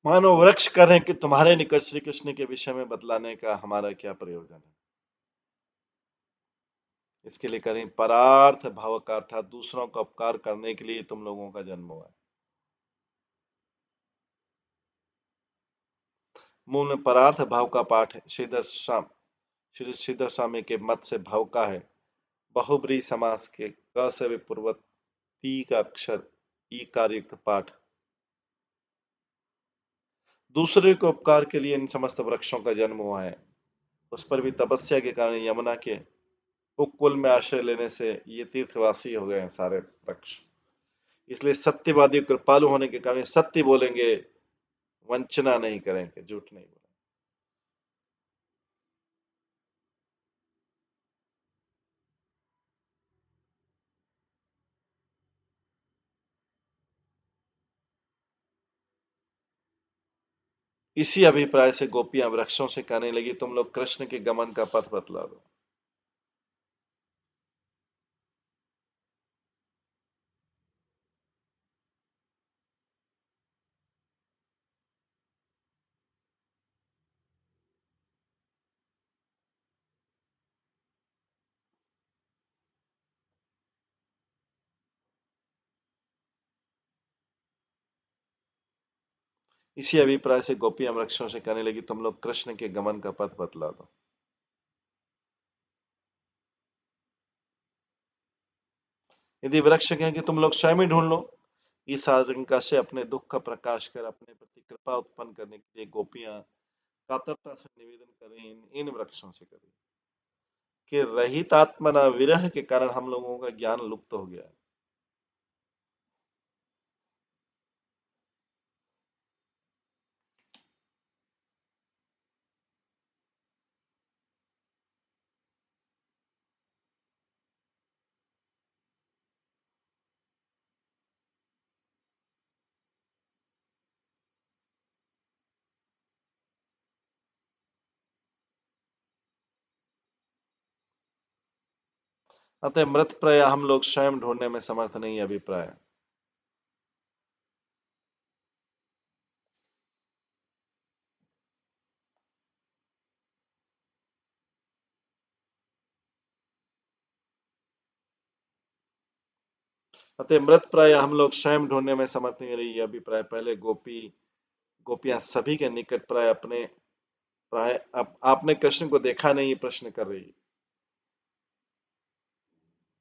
S1: मानो वृक्ष कर रहे हैं कि तुम्हारे निकट श्री कृष्ण के विषय में बतलाने का हमारा क्या प्रयोजन है। इसके लिए करें परार्थ भाव का, अर्थात दूसरों का उपकार करने के लिए तुम लोगों का जन्म हुआ है। मूल में परार्थ भाव का पाठ है। श्री श्रीधर स्वामी के मत से भाव का है बहुब्री समास के क से विपूर्वक ती का अक्षर ई कार्युक्त पाठ। दूसरे के उपकार के लिए इन समस्त वृक्षों का जन्म हुआ है। उस पर भी तपस्या के कारण यमुना के उपकूल में आश्रय लेने से ये तीर्थवासी हो गए हैं सारे वृक्ष। इसलिए सत्यवादी कृपालु होने के कारण सत्य बोलेंगे, वंचना नहीं करेंगे, झूठ नहीं बोलेंगे। इसी अभिप्राय से गोपियां वृक्षों से कहने लगी, तुम लोग कृष्ण के गमन का पथ बतला दो। इसी अभिप्राय से गोपियां वृक्षों से कहने लगी, तुम लोग कृष्ण के गमन का पथ बतला दो। यदि वृक्ष कहें कि तुम लोग स्वयं ही ढूंढ लो, इस आशंका से अपने दुख का प्रकाश कर अपने प्रति कृपा उत्पन्न करने के लिए गोपियां कातरता से निवेदन करें, इन वृक्षों से करें कि रहित आत्मना विरह के कारण हम लोगों का ज्ञान लुप्त हो गया है। अतः मृत प्राय हम लोग स्वयं ढूंढने में समर्थ नहीं, अभिप्राय। अतः मृत प्राय हम लोग स्वयं ढूंढने में समर्थ नहीं रही, अभिप्राय। पहले गोपियां सभी के निकट प्राय अपने प्राय आपने कृष्ण को देखा नहीं, प्रश्न कर रही।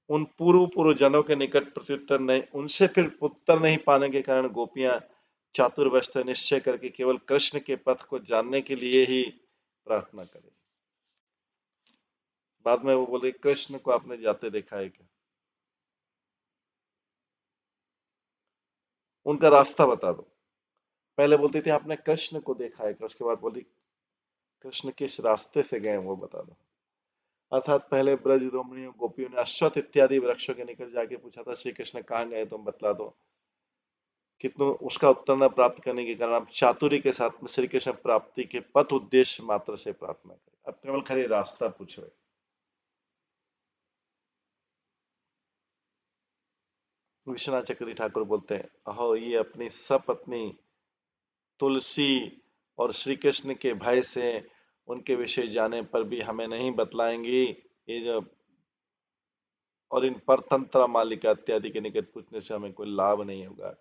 S1: उन पूर्व पूर्व जनों के निकट प्रत्युत्तर नहीं, उनसे फिर उत्तर नहीं पाने के कारण गोपियां चातुर्वश निश्चय करके केवल कृष्ण के पथ को जानने के लिए ही प्रार्थना करें। बाद में वो बोले, कृष्ण को आपने जाते देखा है क्या? उनका रास्ता बता दो। पहले बोलती थी आपने कृष्ण को देखा है क्या, उसके बाद बोली कृष्ण किस रास्ते से गए वो बता दो। अर्थात पहले ब्रज रोमणियों गोपियों ने अश्वत्थ इत्यादि वृक्षों के निकट जाके पूछा था, श्री कृष्ण कहाँ गए तुम बतला दो। कितनों उसका उत्तर न प्राप्त करने के कारण आप चातुर्य के साथ में श्री कृष्ण प्राप्ति के पथ उद्देश्य मात्र से प्रार्थना करें, अब केवल खाली रास्ता पूछ रहे। विश्वनाथ चक्रवर्ती ठाकुर बोलते हैं, अहो ये अपनी सपत्नी तुलसी और श्री कृष्ण के भय से उनके विषय जाने पर भी हमें नहीं बतलाएंगी, ये जो और इन परतंत्रा मालिका इत्यादि के निकट पूछने से हमें कोई लाभ नहीं होगा।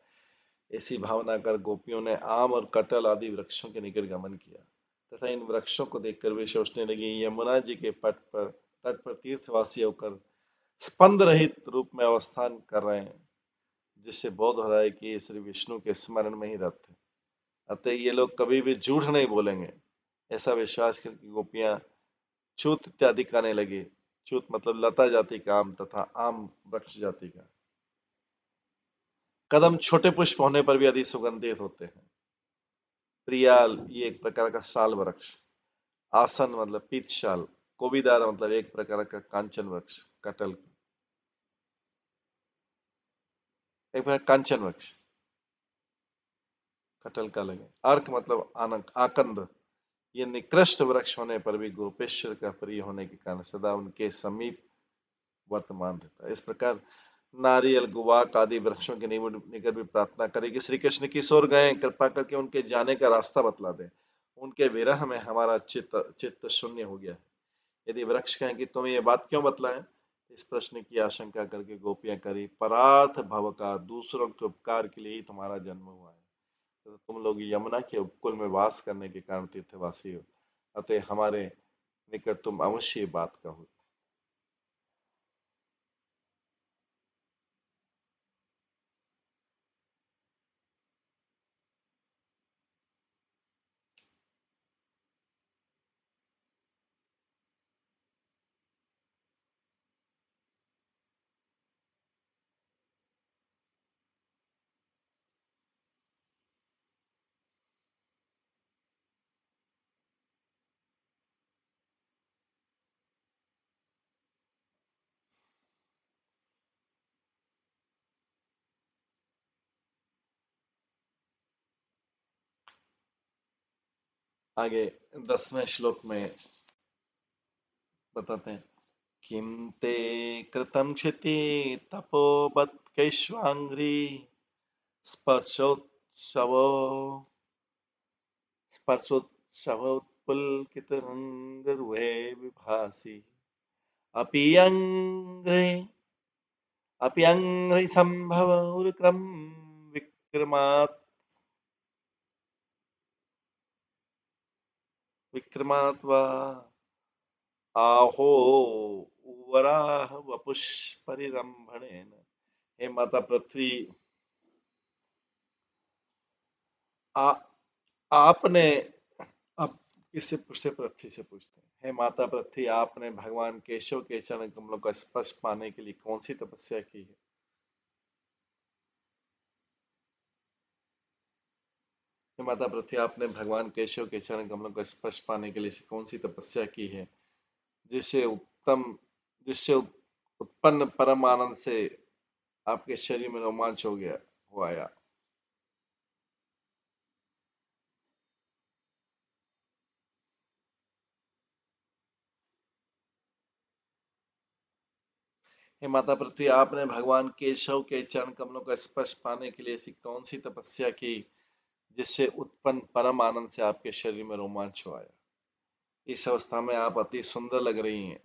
S1: ऐसी भावना कर गोपियों ने आम और कटल आदि वृक्षों के निकट गमन किया तथा इन वृक्षों को देखकर वे सोचने लगी, यमुना जी के तट पर तीर्थवासी होकर स्पंद रहित रूप में अवस्थान कर रहे हैं, जिससे बोध हो रहा है कि ये श्री विष्णु के स्मरण में ही रत है, अतः ये लोग कभी भी झूठ नहीं बोलेंगे। ऐसा विश्वास करके गोपियां च्यूत इत्यादि गाने लगी। च्यूत मतलब लता जाति का आम तथा आम वृक्ष जाति का। कदम छोटे पुष्प होने पर भी अधिक सुगंधित होते हैं। प्रियाल ये एक प्रकार का साल वृक्ष। आसन मतलब पीतशाल। कोबीदार मतलब एक प्रकार का कांचन वृक्ष, कटल। एक प्रकार कांचन वृक्ष कटल का लगे। अर्क मतलब आनक आकंद। ये निकृष्ट वृक्ष होने पर भी गोपेश्वर का प्रिय होने के कारण सदा उनके समीप वर्तमान रहता है। इस प्रकार नारियल गुवाक आदि वृक्षों के निकट भी प्रार्थना करें कि श्री कृष्ण किस ओर गए, कृपा करके उनके जाने का रास्ता बतला दें। उनके विरह में हमारा चित्त शून्य हो गया है। यदि वृक्ष कहें कि तुम्हें ये बात क्यों बतलाएं, इस प्रश्न की आशंका करके गोपियां करी, परार्थ भव का दूसरों के उपकार के लिए ही तुम्हारा जन्म हुआ है, तो तुम लोग यमुना के उपकुल में वास करने के कारण तीर्थवासी हो, अतः हमारे निकट तुम अवश्य ये बात कहो। आगे 10वें श्लोक में बताते हैं, किम ते कृतं क्षिति तपोवत्कैश्वाङ्घ्रि स्पर्शोत्सवो स्पर्शोत्सवोत्पुलकितरङ्गरुहे विभासि अपि अङ्घ्रि सम्भवौरुक्रम विक्रमात् विक्रमात् वा आहो वराह वपुष परिरंभणेन। हे माता पृथ्वी, आ, आपने, अब किससे पूछते, पृथ्वी से पूछते हैं, हे माता पृथ्वी, आपने भगवान केशव के चरण कमलों का स्पर्श पाने के लिए कौन सी तपस्या की है। हे माता पृथ्वी, आपने भगवान केशव के चरण कमलों का स्पर्श पाने के लिए कौन सी तपस्या की है, जिससे उत्तम जिससे उत्पन्न परम आनंद से आपके शरीर में रोमांच हो गया हो आया। हे माता पृथ्वी, आपने भगवान केशव के चरण कमलों का स्पर्श पाने के लिए ऐसी कौन सी तपस्या की, जिससे उत्पन्न परम आनंद से आपके शरीर में रोमांच हो आया। इस अवस्था में आप अति सुंदर लग रही हैं।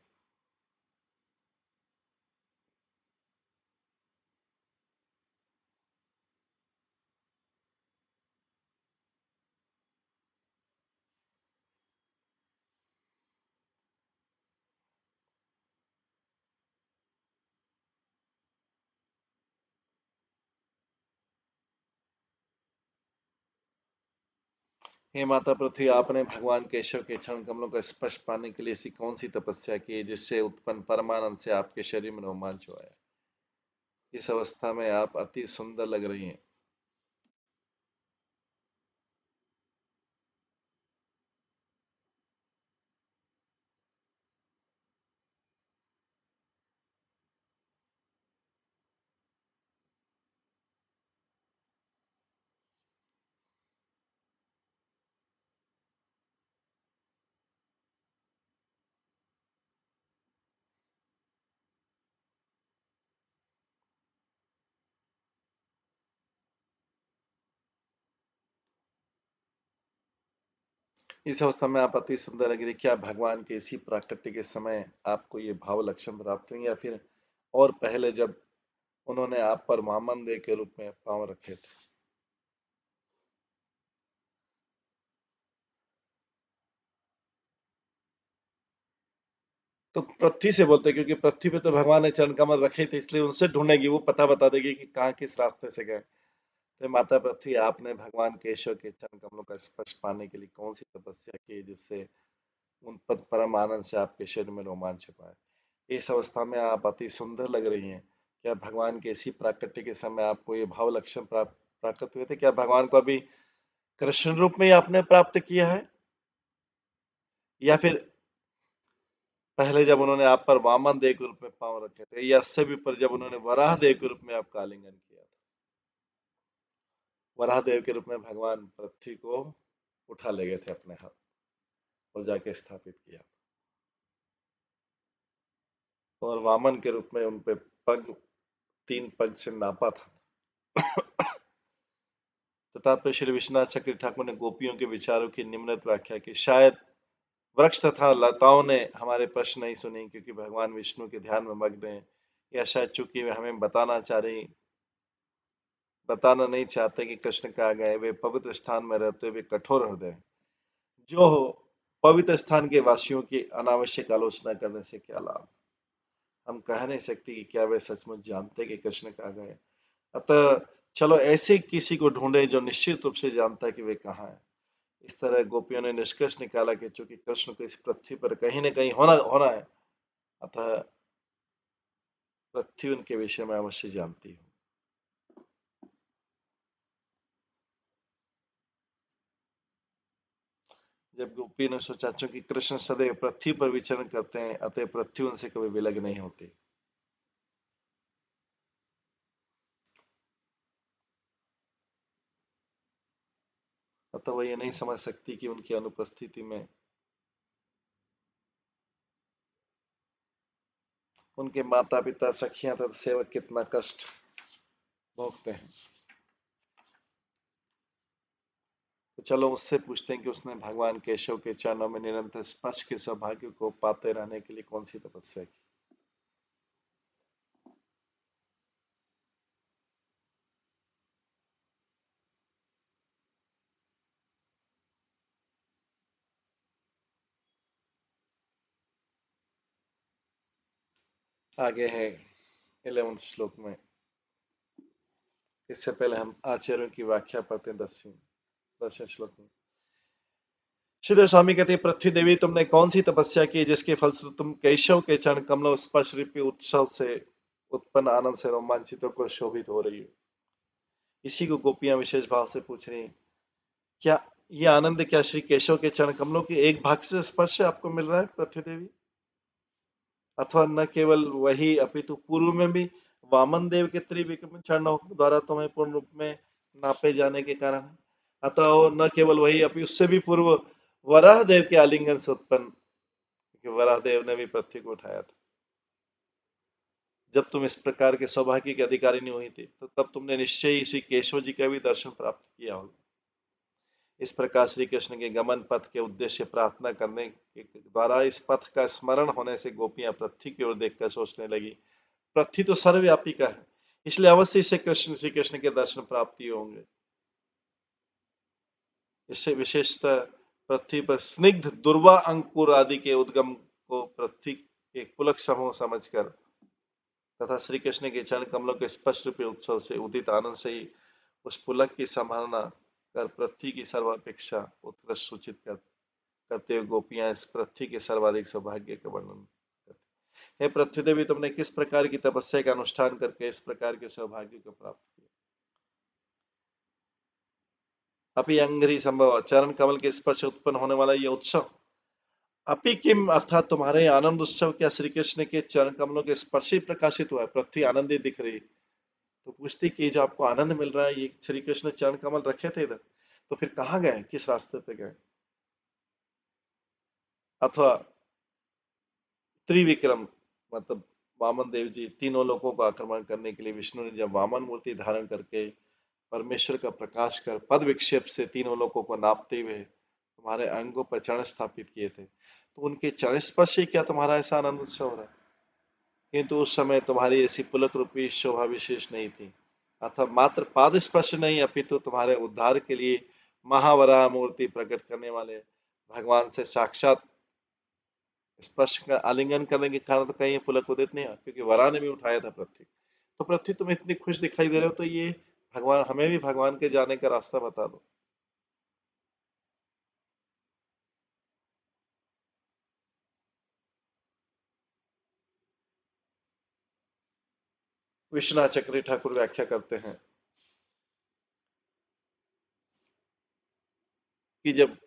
S1: हे माता पृथ्वी, आपने भगवान केशव के चरण कमलों का स्पर्श पाने के लिए ऐसी कौन सी तपस्या की, जिससे उत्पन्न परमानंद से आपके शरीर में रोमांच हो आया। इस अवस्था में आप अति सुंदर लग रही हैं। इस अवस्था में आप अति सुंदर लग रही। क्या भगवान के इसी प्राकट्य के समय आपको ये भाव लक्षण प्राप्त हुई, या फिर और पहले जब उन्होंने आप पर महामंदेव के रूप में पांव रखे थे? तो पृथ्वी से बोलते हैं, क्योंकि पृथ्वी पे तो भगवान ने चरण कमल रखे थे, इसलिए उनसे ढूंढेगी, वो पता बता देगी कि कहाँ किस रास्ते से गए। तो माता पृथ्वी, आपने भगवान केशव के चरण कमलों का स्पर्श पाने के लिए कौन सी तपस्या की जिससे उन पद परम आनंद से आपके शरीर में रोमांच पाए? इस अवस्था में आप अति सुंदर लग रही हैं। क्या भगवान के इसी प्राकट्य के समय आपको ये भाव लक्षण प्राप्त हुए थे? क्या भगवान को अभी कृष्ण रूप में ही आपने प्राप्त किया है, या फिर पहले जब उन्होंने आप पर वामन देव के रूप में पांव रखे थे, या उससे भी ऊपर जब उन्होंने वराह देव के रूप में आपका आलिंगन किया था? वराह देव के रूप में भगवान पृथ्वी को उठा ले गए थे अपने हाथ और जाके स्थापित किया, और वामन के रूप में उन पे पग, 3 पग से नापा था। तथा श्री विश्वनाथ चक्र ठाकुर ने गोपियों के विचारों की निम्नलिखित व्याख्या की। शायद वृक्ष तथा लताओं ने हमारे प्रश्न नहीं सुने, क्योंकि भगवान विष्णु के ध्यान में मग्न हैं, या शायद चूंकि वे हमें बताना नहीं चाहते कि कृष्ण कहाँ गए। वे पवित्र स्थान में रहते हुए कठोर हृदय जो हो, पवित्र स्थान के वासियों की अनावश्यक आलोचना करने से क्या लाभ? हम कह नहीं सकते कि क्या वे सचमुच जानते कि कृष्ण कहाँ गए। अतः चलो ऐसे किसी को ढूंढे जो निश्चित रूप से जानता है कि वे कहाँ है। इस तरह गोपियों ने निष्कर्ष निकाला कि चूंकि कृष्ण को इस पृथ्वी पर कहीं न कहीं होना होना है, अतः पृथ्वी उनके विषय में अवश्य जानती है। जब गोपी ने सोचा चूंकि कृष्ण सदैव पृथ्वी पर विचरण करते हैं, अतः पृथ्वी उनसे कभी विलग नहीं होती। अतः वह ये नहीं समझ सकती कि उनकी अनुपस्थिति में उनके माता पिता, सखियां तथा सेवक कितना कष्ट भोगते हैं। तो चलो उससे पूछते हैं कि उसने भगवान केशव के चरणों में निरंतर स्पर्श के सौभाग्य को पाते रहने के लिए कौन सी तपस्या की। आगे है 11वें श्लोक में। इससे पहले हम आचार्यों की व्याख्या पढ़ते हैं 10वें श्लोक में। श्री स्वामी कहते हैं, पृथ्वी देवी, तुमने कौन सी तपस्या की जिसके फलस्वरूप तुम केशव के चरण कमलों स्पर्श रूपी उत्सव से उत्पन्न आनंद से रोमांचित होकर शोभित हो रही हो? इसी को गोपियां विशेष भाव से पूछ रही हैं। क्या ये आनंद क्या श्री केशव के चरण कमलों के एक भाग से स्पर्श आपको मिल रहा है पृथ्वी देवी, अथवा न केवल वही अपितु पूर्व में भी वामन देव के त्रिविक्रम चरणों द्वारा तुम्हें पूर्ण रूप में नापे जाने के कारण है? अतः न केवल वही अपितु उससे भी पूर्व वराह देव के आलिंगन से उत्पन्न, क्योंकि वराह देव ने भी पृथ्वी को उठाया था। जब तुम इस प्रकार के सौभाग्य के अधिकारी नहीं हुई थी, तो तब तुमने निश्चय ही श्री केशव जी का भी दर्शन प्राप्त किया होगा। इस प्रकार श्री कृष्ण के गमन पथ के उद्देश्य प्रार्थना करने के द्वारा इस पथ का स्मरण होने से गोपियां पृथ्वी की ओर देखकर सोचने लगी, पृथ्वी तो सर्वव्यापी का है, इसलिए अवश्य इसे श्री कृष्ण के दर्शन प्राप्त ही होंगे। इससे विशेषतः पृथ्वी पर स्निग्ध दुर्वा अंकुर आदि के उद्गम को पृथ्वी के पुलक समूह समझकर तथा श्री कृष्ण के चरण कमलों के स्पष्ट रूपी उत्सव से उदित आनंद से ही उस पुलक की सराहना कर पृथ्वी की सर्वापेक्षा उत्कृष्ट सूचित करते हुए गोपियां इस पृथ्वी के सर्वाधिक सौभाग्य का वर्णन करती। हे पृथ्वी देवी, तुमने किस प्रकार की तपस्या का अनुष्ठान करके इस प्रकार के सौभाग्य को प्राप्त किया? अपि अंग्री संभव, चरण कमल के स्पर्श उत्पन्न होने वाला यह उत्सव अपि किम, अर्थात तुम्हारे आनंद उत्सव क्या श्री कृष्ण के चरण कमलों के स्पर्श ही प्रकाशित हुआ है? पृथ्वी आनंदित दिख रही, तो पूछती कि जो आपको आनंद मिल रहा है, ये श्री कृष्ण चरण कमल रखे थे इधर, तो फिर कहाँ गए, किस रास्ते पे गए? अथवा त्रिविक्रम मतलब वामन देव जी तीनों लोगों को आक्रमण करने के लिए विष्णु ने जब वामन मूर्ति धारण करके परमेश्वर का प्रकाश कर पद विक्षेप से तीनों लोगों को नापते हुए तुम्हारे अंगों पर चरण स्थापित किए थे, तो उनके चरण स्पर्श ही क्या तुम्हारा ऐसा आनंद उत्सव हो रहा है? किंतु उस समय तुम्हारी ऐसी पुलक रूपी शोभा विशेष नहीं थी, अथवा मात्र पाद स्पर्श नहीं, अपितु तुम्हारे उद्धार के लिए महावराह मूर्ति प्रकट करने वाले भगवान से साक्षात स्पर्श का आलिंगन करने के कारण तो कहीं ये पुलक उदित नहीं है, क्योंकि वरा ने भी उठाया था पृथ्वी। तो पृथ्वी तुम इतनी खुश दिखाई दे रहे हो, तो ये भगवान, हमें भी भगवान के जाने का रास्ता बता दो। विश्वनाथ चक्री ठाकुर व्याख्या करते हैं कि जब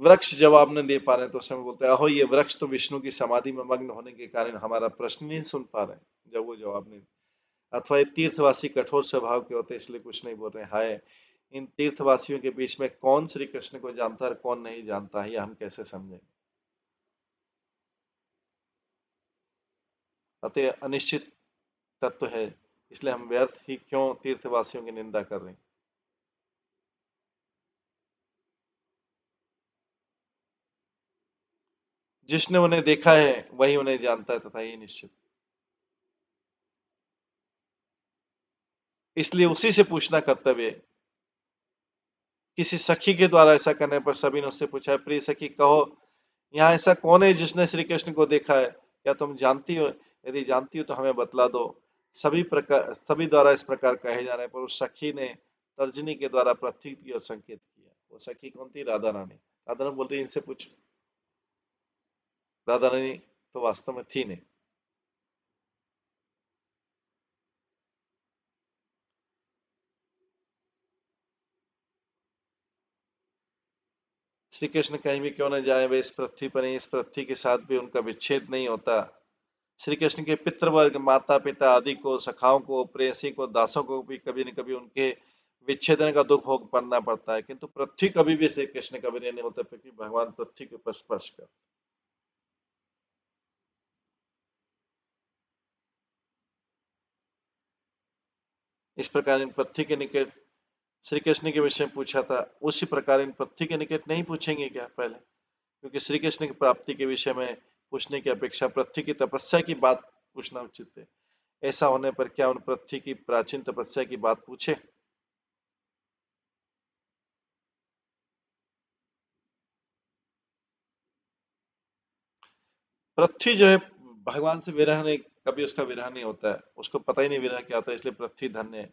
S1: वृक्ष जवाब नहीं दे पा रहे तो उस समय बोलते हैं, अहो ये वृक्ष तो विष्णु की समाधि में मग्न होने के कारण हमारा प्रश्न नहीं सुन पा रहे, जब वो जवाब नहीं। अथवा ये तीर्थवासी कठोर स्वभाव के होते इसलिए कुछ नहीं बोल रहे। हाय, इन तीर्थवासियों के बीच में कौन श्री कृष्ण को जानता है, कौन नहीं जानता है, हम कैसे समझें? अतः अनिश्चित तत्व है, इसलिए हम व्यर्थ ही क्यों तीर्थवासियों की निंदा कर रहे हैं? जिसने उन्हें देखा है वही उन्हें जानता है, तथा ये निश्चित। इसलिए उसी से पूछना कर्तव्य है। किसी सखी के द्वारा ऐसा करने पर सभी ने उससे पूछा, प्रिय सखी कहो, यहाँ ऐसा कौन है जिसने श्री कृष्ण को देखा है? क्या तुम जानती हो? यदि जानती हो तो हमें बतला दो। सभी द्वारा इस प्रकार कहे जाने पर उस सखी ने तर्जनी के द्वारा पृथ्वी की ओर संकेत किया। वो सखी कौन थी? राधा रानी। राधा रानी बोल रही इनसे पूछ। राधा रानी तो वास्तव में थी नहीं। श्री कृष्ण कहीं भी क्यों न जाए, वे इस पृथ्वी पर नहीं, इस पृथ्वी के साथ भी उनका विच्छेद नहीं होता। श्री कृष्ण के पितृवर्ग, माता पिता आदि को, सखाओं को, प्रेयसी को, दासों को भी कभी न कभी उनके विच्छेदन का दुख भोग पड़ना पड़ता है, किंतु पृथ्वी कभी भी श्री कृष्ण कभी नहीं होता, क्योंकि भगवान पृथ्वी के ऊपर स्पर्श कर। इस प्रकार इन पृथ्वी के निकट श्री कृष्ण के विषय में पूछा था, उसी प्रकार इन पृथ्वी के निकट नहीं पूछेंगे क्या पहले? क्योंकि श्री कृष्ण की प्राप्ति के विषय में पूछने की अपेक्षा पृथ्वी की तपस्या की बात पूछना उचित है। ऐसा होने पर क्या उन पृथ्वी की प्राचीन तपस्या की बात पूछे? पृथ्वी जो है, भगवान से विरह नहीं, कभी उसका विरह नहीं होता है, उसको पता ही नहीं विरह क्या होता है, इसलिए पृथ्वी धन्य है।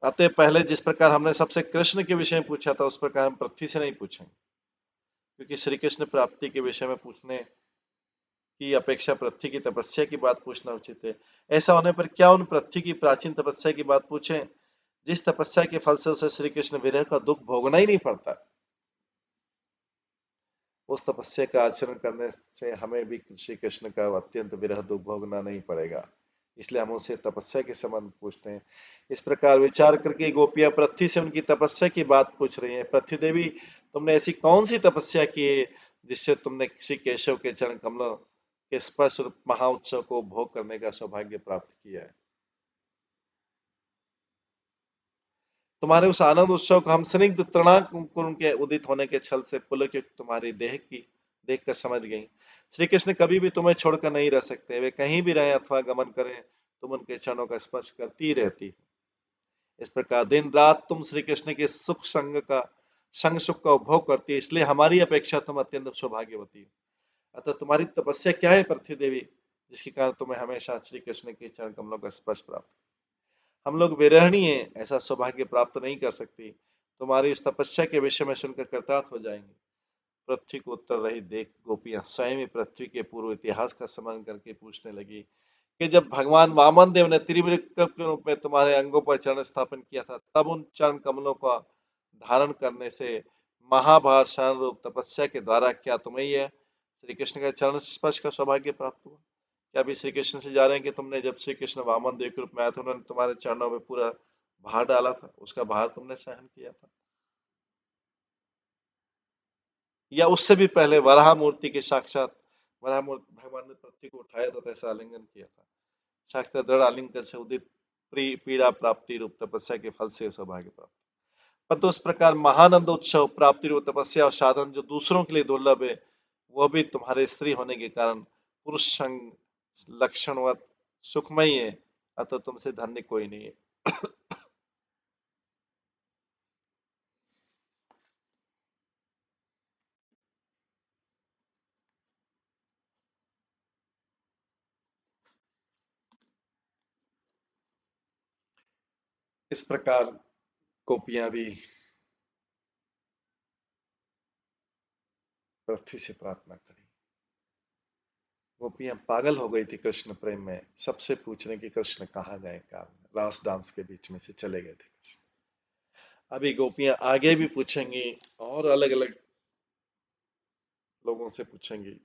S1: अतः पहले जिस प्रकार हमने सबसे कृष्ण के विषय में पूछा था, उस प्रकार हम पृथ्वी से नहीं पूछेंगे, क्योंकि श्री कृष्ण प्राप्ति के विषय में पूछने की अपेक्षा पृथ्वी की तपस्या की बात पूछना उचित है। ऐसा होने पर क्या उन पृथ्वी की प्राचीन तपस्या की बात पूछें, जिस तपस्या के फल से उसे श्री कृष्ण विरह का दुख भोगना ही नहीं पड़ता? उस तपस्या का आचरण करने से हमें भी श्री कृष्ण का अत्यंत विरह दुख भोगना नहीं पड़ेगा, इसलिए हम उनसे तपस्या के संबंध पूछते हैं। इस प्रकार विचार करके गोपियां पृथ्वी से उनकी तपस्या की बात पूछ रही हैं। पृथ्वी देवी, तुमने ऐसी कौन सी तपस्या की है जिससे तुमने श्री केशव के चरण कमलों के स्पर्श रूप महाउत्सव को भोग करने का सौभाग्य प्राप्त किया है? तुम्हारे उस आनंद उत्सव को हम स्निग्ध तृणांक उनके उदित होने के छल से पुलकित तुम्हारी देह की देखकर समझ गई। श्री कृष्ण कभी भी तुम्हें छोड़कर नहीं रह सकते, वे कहीं भी रहें अथवा गमन करें, तुम उनके चरणों का स्पर्श करती ही रहती। इस प्रकार दिन रात तुम श्री कृष्ण के संग सुख का उपभोग करती है, इसलिए हमारी अपेक्षा तुम अत्यंत सौभाग्यवती हो। अतः तुम्हारी तपस्या क्या है पृथ्वी देवी, जिसके कारण तुम्हें हमेशा श्री कृष्ण के चरण कमलों का स्पर्श प्राप्त? हम लोग विरहणी हैं, ऐसा सौभाग्य प्राप्त नहीं कर सकती। तुम्हारी इस तपस्या के विषय में सुनकर कृतार्थ हो जाएंगे। पृथ्वी को उत्तर रही देख गोपियां स्वयं ही पृथ्वी के पूर्व इतिहास का स्मरण करके पूछने लगी कि जब भगवान वामन देव ने त्रिविक्रम के रूप में तुम्हारे अंगों पर चरण स्थापन किया था, तब उन चरण कमलों का धारण करने से महाभारत शरण रूप तपस्या के द्वारा क्या तुम्हें यह श्री कृष्ण का चरण स्पर्श का सौभाग्य प्राप्त हुआ? क्या अभी श्री कृष्ण से जा रहे हैं कि तुमने जब श्री कृष्ण वामन देव के रूप में आए थे, उन्होंने तुम्हारे चरणों में पूरा भार डाला था, उसका भार तुमने सहन किया था? या उससे भी पहले वराह मूर्ति के साक्षात वराह मूर्ति भगवान ने पृथ्वी को उठाया था, ऐसा आलिंगन किया था? साक्षात दृढ़ आलिंगन से उदित पीड़ा प्राप्ति रूप तपस्या के फल से सौभाग्य प्राप्त। परंतु उस प्रकार महानंदोत्सव प्राप्ति रूप तपस्या और साधन जो दूसरों के लिए दुर्लभ है, वह भी तुम्हारे स्त्री होने के कारण पुरुष संग लक्षणवत सुखमयी है, अतः तुमसे धन्य कोई नहीं है। इस प्रकार गोपियां भी पृथ्वी से प्रार्थना करी। गोपियां पागल हो गई थी कृष्ण प्रेम में, सबसे पूछने की कृष्ण कहाँ गए, कारण रास डांस के बीच में से चले गए थे कृष्ण। अभी गोपियां आगे भी पूछेंगी और अलग अलग लोगों से पूछेंगी।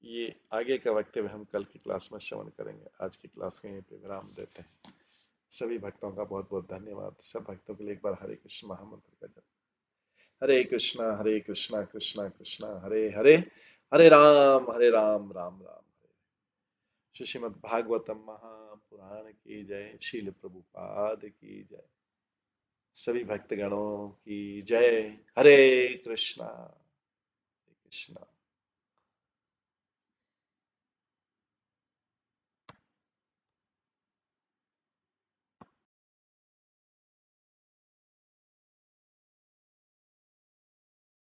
S1: ये आगे का वक्तव्य हम कल की क्लास में श्रवण करेंगे। आज की क्लास को यहीं पे विराम देते हैं। सभी भक्तों का बहुत बहुत धन्यवाद। सब भक्तों के लिए एक बार हरे कृष्ण महामंत्र का जप। हरे कृष्णा कृष्णा कृष्णा हरे हरे, हरे राम राम राम हरे। श्रीमद् भागवतम महापुराण की जय। शील प्रभुपाद की जय। सभी भक्तगणों की जय। हरे कृष्णा।